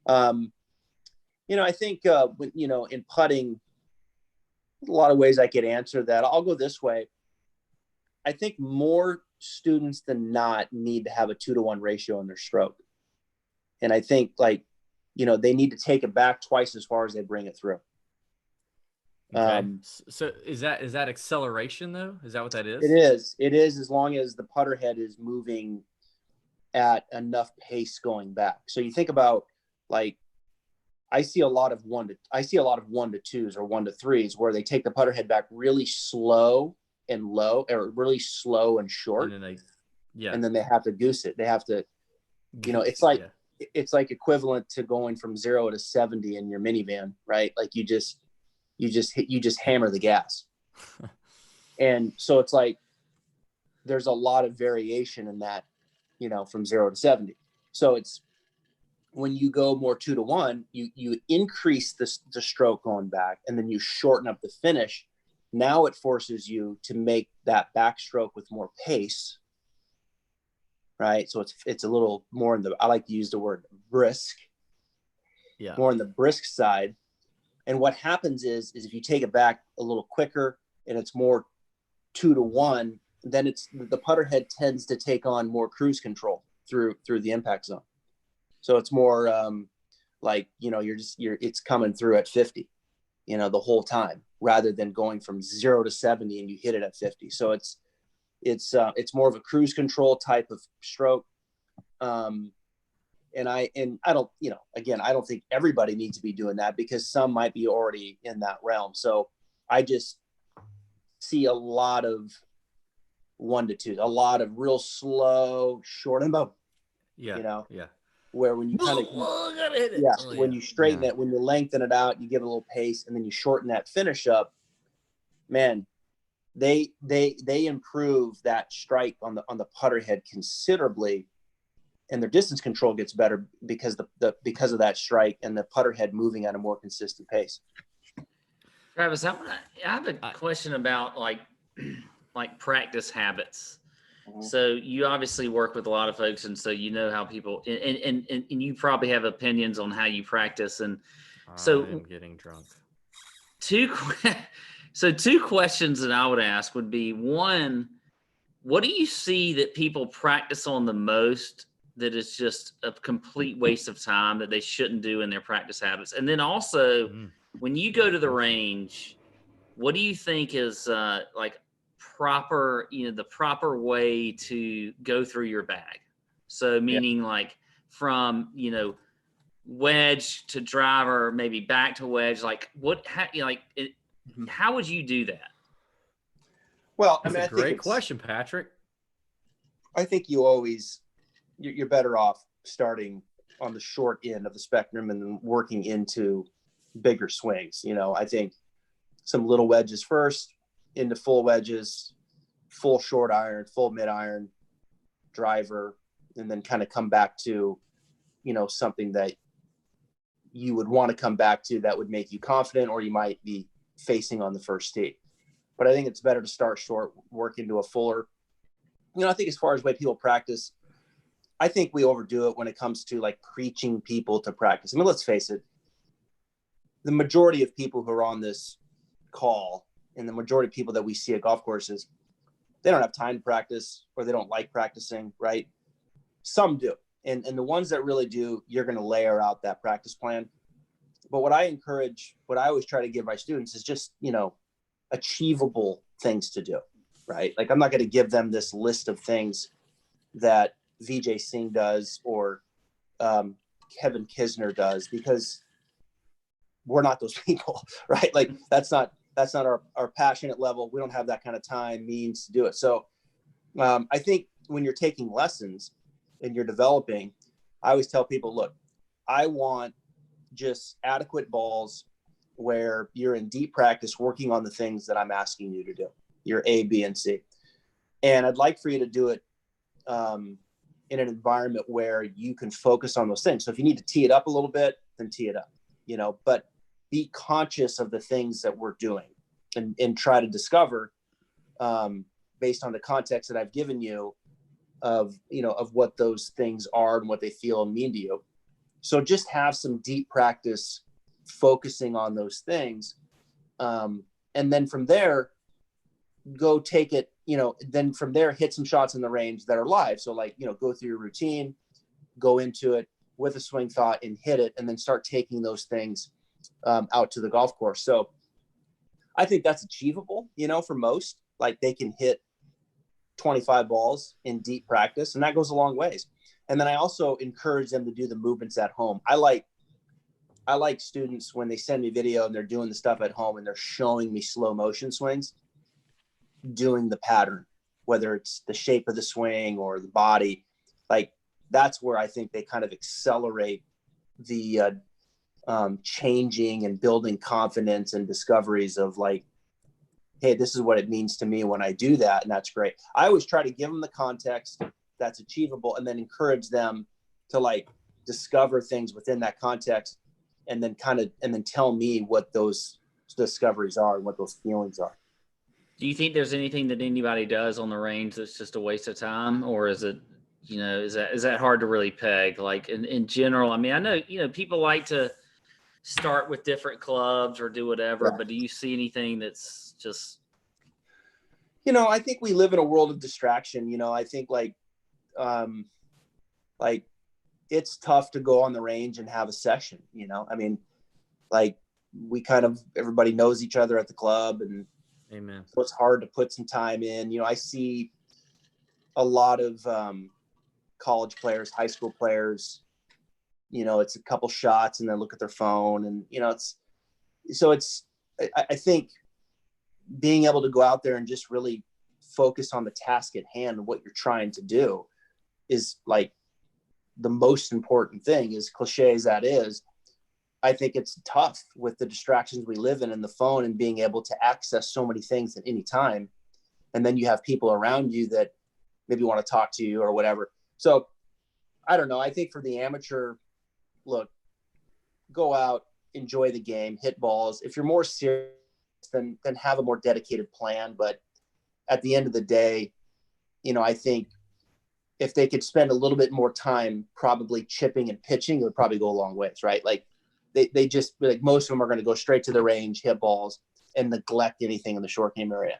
I think, in putting, a lot of ways I could answer that. I'll go this way. I think more students than not need to have a 2-to-1 ratio in their stroke. And I think they need to take it back twice as far as they bring it through. Okay. So is that acceleration though? Is that what that is? It is, as long as the putter head is moving at enough pace going back. So you think about, like, I see a lot of 1-to-2s or 1-to-3s where they take the putter head back really slow and low, or really slow and short. And then and then they have to goose it. They have to, it's like equivalent to going from 0 to 70 in your minivan, right? Like you just hammer the gas. And so it's like, there's a lot of variation in that, from 0 to 70. So it's, when you go more 2-to-1, you increase the stroke going back, and then you shorten up the finish. Now it forces you to make that backstroke with more pace, right? So it's a little more I like to use the word brisk, more on the brisk side. And what happens is if you take it back a little quicker and it's more 2-to-1, then the putter head tends to take on more cruise control through the impact zone. So it's more it's coming through at 50, the whole time, rather than going from 0 to 70 and you hit it at 50. So it's more of a cruise control type of stroke. And I don't, again, I don't think everybody needs to be doing that, because some might be already in that realm. So I just see a lot of 1-to-2s, a lot of real slow, short and bow. Where when you kind of, when you straighten it, when you lengthen it out, you give it a little pace, and then you shorten that finish up, man, they improve that strike on the putter head considerably, and their distance control gets better because of that strike and the putter head moving at a more consistent pace. Travis, I have a question about like practice habits. Mm-hmm. So you obviously work with a lot of folks, and so you know how people and you probably have opinions on how you practice. And so I'm getting drunk. Two questions that I would ask would be, one, what do you see that people practice on the most that is just a complete waste of time that they shouldn't do in their practice habits? And then also, when you go to the range, what do you think is proper, the proper way to go through your bag? So meaning like from, wedge to driver, maybe back to wedge, how would you do that? Well, that's a great question, Patrick. I think you're better off starting on the short end of the spectrum and then working into bigger swings. I think some little wedges first, into full wedges, full short iron, full mid iron, driver, and then kind of come back to, something that you would want to come back to that would make you confident, or you might be facing on the first tee. But I think it's better to start short, work into a fuller. I think as far as way people practice, I think we overdo it when it comes to like preaching people to practice. I mean, let's face it, the majority of people who are on this call and the majority of people that we see at golf courses, they don't have time to practice, or they don't like practicing, right? Some do. And the ones that really do, you're going to layer out that practice plan. But what I always try to give my students is just, achievable things to do, right? Like, I'm not going to give them this list of things that Vijay Singh does or Kevin Kistler does, because we're not those people, right? Like, that's not our passionate level. We don't have that kind of time, means to do it. So I think when you're taking lessons and you're developing, I always tell people, look, I want just adequate balls where you're in deep practice working on the things that I'm asking you to do, your A, B, and C. And I'd like for you to do it in an environment where you can focus on those things. So if you need to tee it up a little bit, then tee it up, but be conscious of the things that we're doing and try to discover based on the context that I've given you of what those things are and what they feel and mean to you. So just have some deep practice focusing on those things. And then from there, go take it, then from there, hit some shots in the range that are live. So like, go through your routine, go into it with a swing thought and hit it, and then start taking those things out to the golf course. So I think that's achievable, for most. Like, they can hit 25 balls in deep practice, and that goes a long ways. And then I also encourage them to do the movements at home. I like students when they send me video and they're doing the stuff at home and they're showing me slow motion swings, doing the pattern, whether it's the shape of the swing or the body. Like, that's where I think they kind of accelerate the changing and building confidence and discoveries of like, hey, this is what it means to me when I do that. And that's great. I always try to give them the context that's achievable, and then encourage them to like discover things within that context, and then tell me what those discoveries are and what those feelings are. Do you think there's anything that anybody does on the range that's just a waste of time, or is it, is that hard to really peg? Like in general, I mean, I know, people like to start with different clubs or do whatever, Yeah. But do you see anything that's just, I think we live in a world of distraction. I think like it's tough to go on the range and have a session, I mean, like, everybody knows each other at the club, and Amen. So it's hard to put some time in. I see a lot of college players, high school players, it's a couple shots and then look at their phone, and, I think being able to go out there and just really focus on the task at hand and what you're trying to do is like the most important thing. As cliche as that is, I think it's tough with the distractions we live in and the phone, and being able to access so many things at any time. And then you have people around you that maybe want to talk to you or whatever. So I don't know. I think for the amateur, look, go out, enjoy the game, hit balls. If you're more serious, then have a more dedicated plan. But at the end of the day, I think if they could spend a little bit more time probably chipping and pitching, it would probably go a long ways, right? Like, they just, like, most of them are going to go straight to the range, hit balls, and neglect anything in the short game area.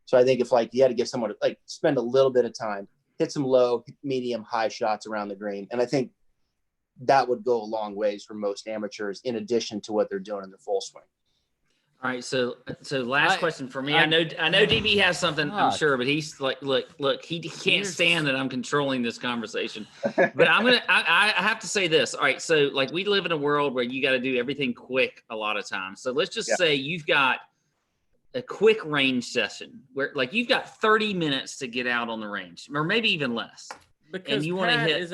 So I think if like you had to give someone like spend a little bit of time, hit some low, medium, high shots around the green, and I think that would go a long ways for most amateurs, in addition to what they're doing in their full swing. all right. So last question for me. I know DB has something, I'm sure, but he's like, look, he can't stand that I'm controlling this conversation, but I have to say this. All right. So like, we live in a world where you got to do everything quick a lot of times. So let's just say you've got a quick range session where like you've got 30 minutes to get out on the range, or maybe even less. Because and you want to hit is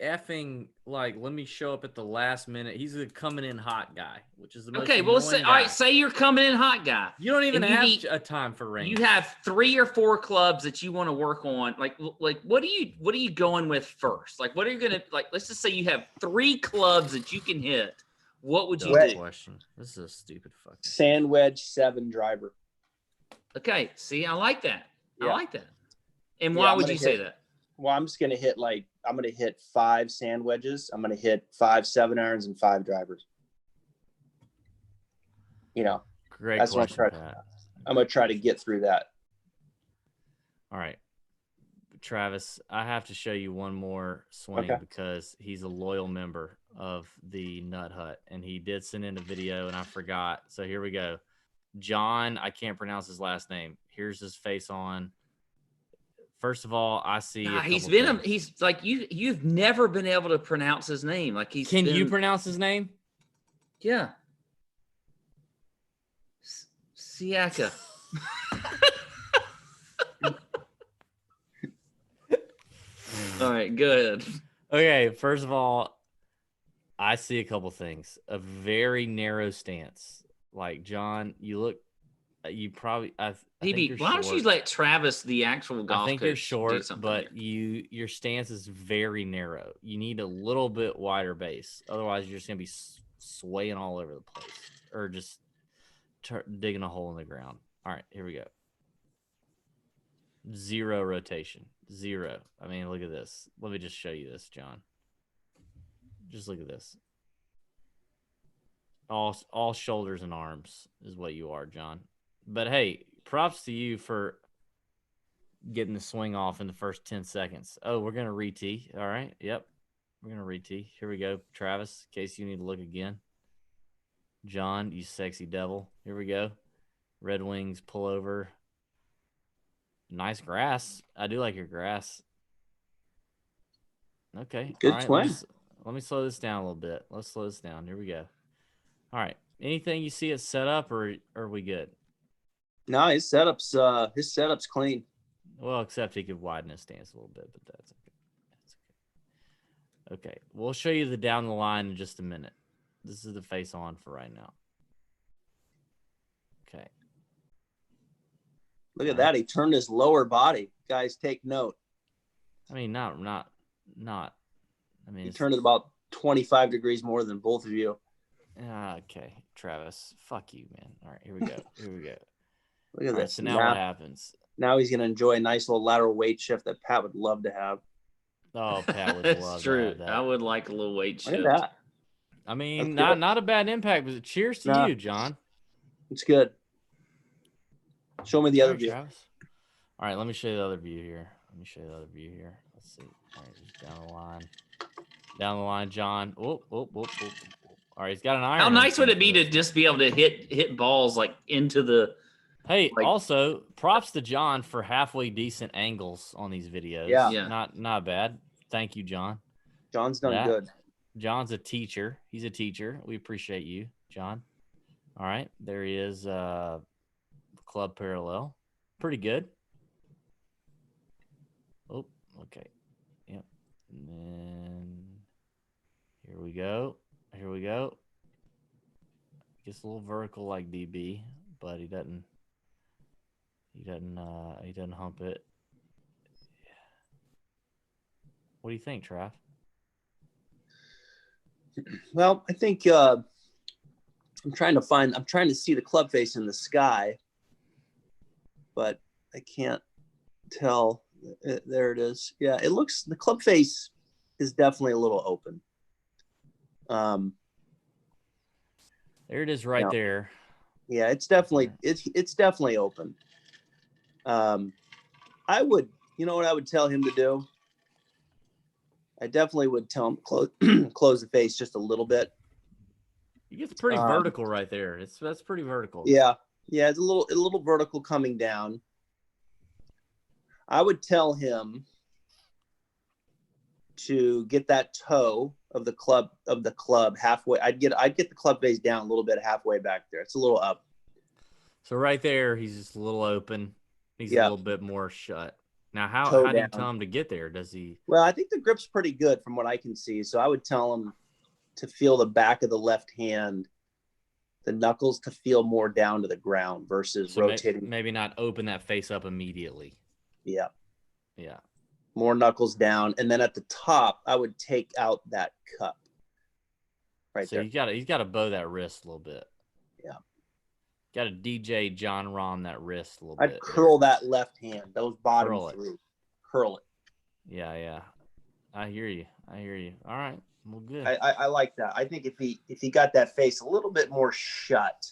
effing like let me show up at the last minute. He's a coming in hot guy, which is the most okay. Well, annoying all right. guy. Say you're coming in hot guy. You don't even have a time for range. You have 3 or 4 clubs that you want to work on. Like what are you going with first? Like what are you gonna like? Let's just say you have 3 clubs that you can hit. What would you do? Question. This is a stupid fucking sand wedge 7 driver. Okay. See, I like that. Yeah. I like that. And why would you say that? Well, I'm just gonna hit 5 sand wedges. I'm gonna hit 5 7-irons and 5 drivers. Great that's question. what I'm gonna try to get through that. All right, Travis, I have to show you one more swing because he's a loyal member of the Nut Hut, and he did send in a video, and I forgot. So here we go. John, I can't pronounce his last name. Here's his face on. First of all, I see. He's like you've never been able to pronounce his name. Like Can you pronounce his name? Yeah. Siaka. All right, good. Okay, first of all, I see a couple things. A very narrow stance. Like, John, you probably I think why don't you let Travis, the actual golf I think coach, you're short, but here. your stance is very narrow. You need a little bit wider base. Otherwise, you're just going to be swaying all over the place or just digging a hole in the ground. All right, here we go. 0 rotation. 0. I mean, look at this. Let me just show you this, John. Just look at this. All shoulders and arms is what you are, John. But hey, props to you for getting the swing off in the first 10 seconds. Oh, we're going to re-tee. All right. Yep. We're going to re-tee. Here we go, Travis, in case you need to look again. John, you sexy devil. Here we go. Red Wings pull over. Nice grass. I do like your grass. Okay. Good swing. Let me slow this down a little bit. Let's slow this down. Here we go. All right. Anything you see it set up, or are we good? No, his setup's clean. Well, except he could widen his stance a little bit, but that's okay. Okay. We'll show you the down the line in just a minute. This is the face on for right now. Okay. Look at that. He turned his lower body. Guys, take note. I mean, not. I mean, he turned it about 25 degrees more than both of you. Okay, Travis. Fuck you, man. All right, here we go. Look at this. So now what happens? Now he's going to enjoy a nice little lateral weight shift that Pat would love to have. Oh, Pat would love true. To have that. I would like a little weight shift. Look at that. I mean, not a bad impact, but cheers to you, John. It's good. Show me the other view. Travis. All right, let me show you the other view here. Let's see. All right, just down the line. Down the line, John. Whoop. All right, he's got an iron. How nice would it be to just be able to hit balls like into the... Hey, also, props to John for halfway decent angles on these videos. Yeah. Not bad. Thank you, John. John's done good. John's a teacher. He's a teacher. We appreciate you, John. All right, there he is. Club parallel. Pretty good. Oh, okay. Yep. And then here we go. Gets a little vertical like DB, but he doesn't hump it. What do you think, Trav? Well, I think I'm trying to see the club face in the sky, but I can't tell. There it is. Yeah, the club face is definitely a little open. There it is right there. Yeah, it's definitely open. I would, what I would tell him to do? I definitely would tell him close the face just a little bit. He gets pretty vertical right there. That's pretty vertical. Yeah, it's a little vertical coming down. I would tell him to get that toe of the club halfway. I'd get the club face down a little bit halfway back there. It's a little up. So right there, he's just a little open. He's a little bit more shut. Now, how do you tell him to get there? Does he? Well, I think the grip's pretty good from what I can see. So I would tell him to feel the back of the left hand, the knuckles to feel more down to the ground versus rotating. Maybe not open that face up immediately. Yeah. Yeah. More knuckles down. And then at the top, I would take out that cup. Right there. So he's got to bow that wrist a little bit. Yeah. Got to DJ John Rahm that wrist a little bit. I'd curl that left hand, those bottom through. Curl it. Yeah. I hear you. All right. Well, good. I like that. I think if he got that face a little bit more shut.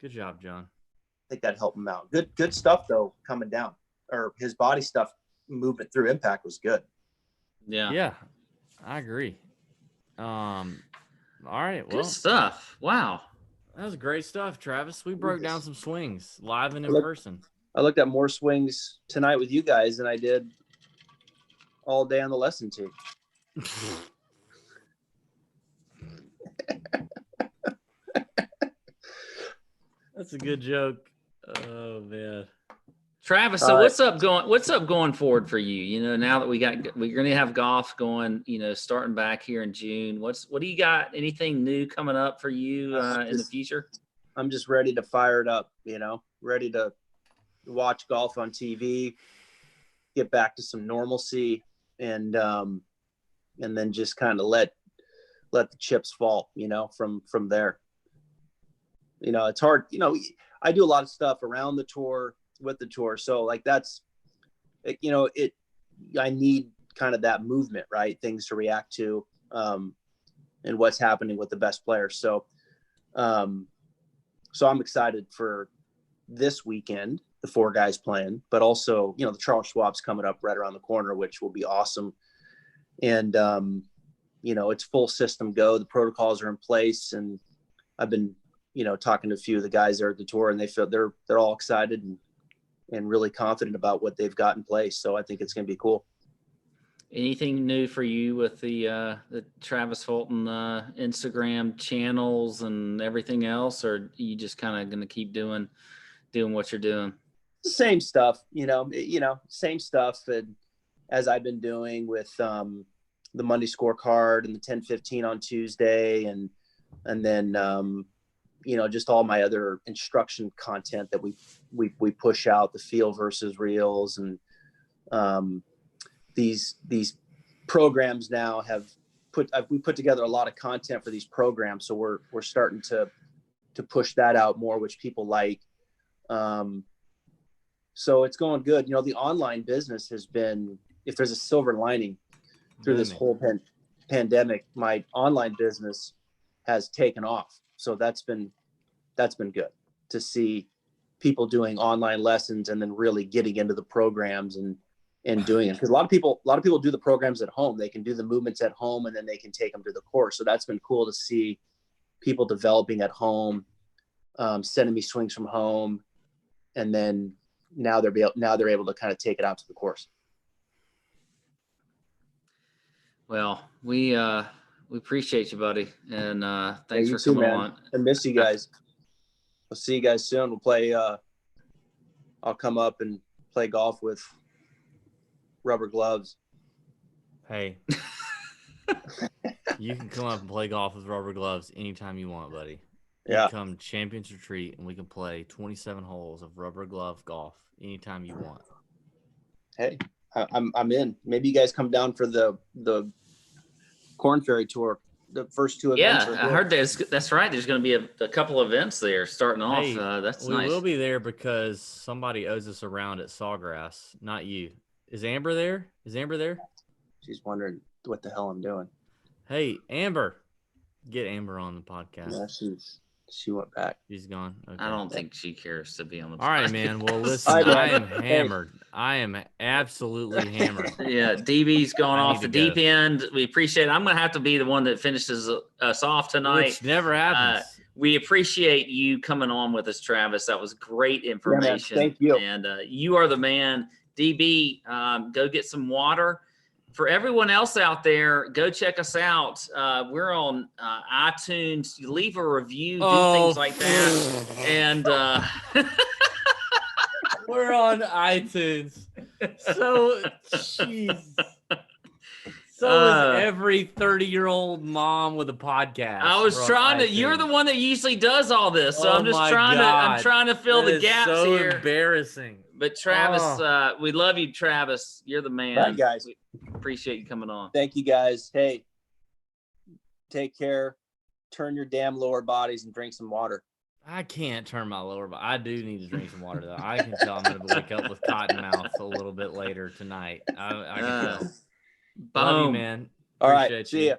Good job, John. I think that'd help him out. Good stuff though, coming down. Or his body stuff, movement through impact was good. Yeah, I agree. All right. Well, good stuff. Wow. That was great stuff, Travis. We broke down some swings live and in person. I looked at more swings tonight with you guys than I did all day on the lesson tee. That's a good joke. Oh man. Travis, so what's up going forward for you? You know, now that we're going to have golf going, you know, starting back here in June, what do you got? Anything new coming up for you in the future? I'm just ready to fire it up, you know, ready to watch golf on TV, get back to some normalcy, and then just kind of let the chips fall, you know, from there. You know, it's hard. You know, I do a lot of stuff around the tour, with the tour. So like I need kind of that movement, right? Things to react to, and what's happening with the best players. So I'm excited for this weekend, the 4 guys playing, but also, you know, the Charles Schwab's coming up right around the corner, which will be awesome. And, you know, it's full system go. The protocols are in place, and I've been, you know, talking to a few of the guys there at the tour, and they feel they're all excited and really confident about what they've got in place. So I think it's going to be cool. Anything new for you with the Travis Fulton Instagram channels and everything else, or are you just kind of going to keep doing what you're doing? The same stuff, same stuff as I've been doing with the Monday scorecard and the 10-15 on Tuesday, and then you know, just all my other instruction content that we push out, the feel versus reels, and these programs now we put together a lot of content for these programs, so we're starting to push that out more, which people like. So it's going good. You know, the online business has been, if there's a silver lining through this whole pandemic, my online business has taken off. So that's been good to see people doing online lessons and then really getting into the programs and doing it. Because a lot of people do the programs at home. They can do the movements at home, and then they can take them to the course. So that's been cool to see people developing at home, sending me swings from home, and then now they're able to kind of take it out to the course. Well, we appreciate you, buddy, and thanks for coming on. I miss you guys. We'll see you guys soon. We'll play. I'll come up and play golf with rubber gloves. Hey, you can come up and play golf with rubber gloves anytime you want, buddy. Yeah. You come Champions Retreat, and we can play 27 holes of rubber glove golf anytime you want. Hey, I'm in. Maybe you guys come down for the Corn Ferry Tour. The first 2 events. Yeah, I heard that's right. There's going to be a couple events there starting off. Hey, that's we nice. will be there because somebody owes us a round at Sawgrass, not you. Is Amber there? She's wondering what the hell I'm doing. Hey, Amber. Get Amber on the podcast. Yeah, she went back. She's gone. Okay. I don't think she cares to be on the podcast. All right, man. Well, listen, I am hammered. I am absolutely hammered. Yeah, DB's going off the deep end. We appreciate it. I'm going to have to be the one that finishes us off tonight. Which never happens. We appreciate you coming on with us, Travis. That was great information. Yeah, man. Thank you. And you are the man. DB, go get some water. For everyone else out there, go check us out. We're on iTunes. You leave a review, do things like that. And we're on iTunes. So, jeez. So is every 30-year-old mom with a podcast. I was trying to. You're the one that usually does all this, so I'm just trying to. I'm trying to fill the gaps so here. Embarrassing. But Travis, we love you, Travis. You're the man. Bye, guys. We appreciate you coming on. Thank you, guys. Hey, take care. Turn your damn lower bodies and drink some water. I can't turn my lower body. I do need to drink some water, though. I can tell I'm going to wake up with cotton mouth a little bit later tonight. I can tell. Boom. Love you, man. All Appreciate right. you. See ya.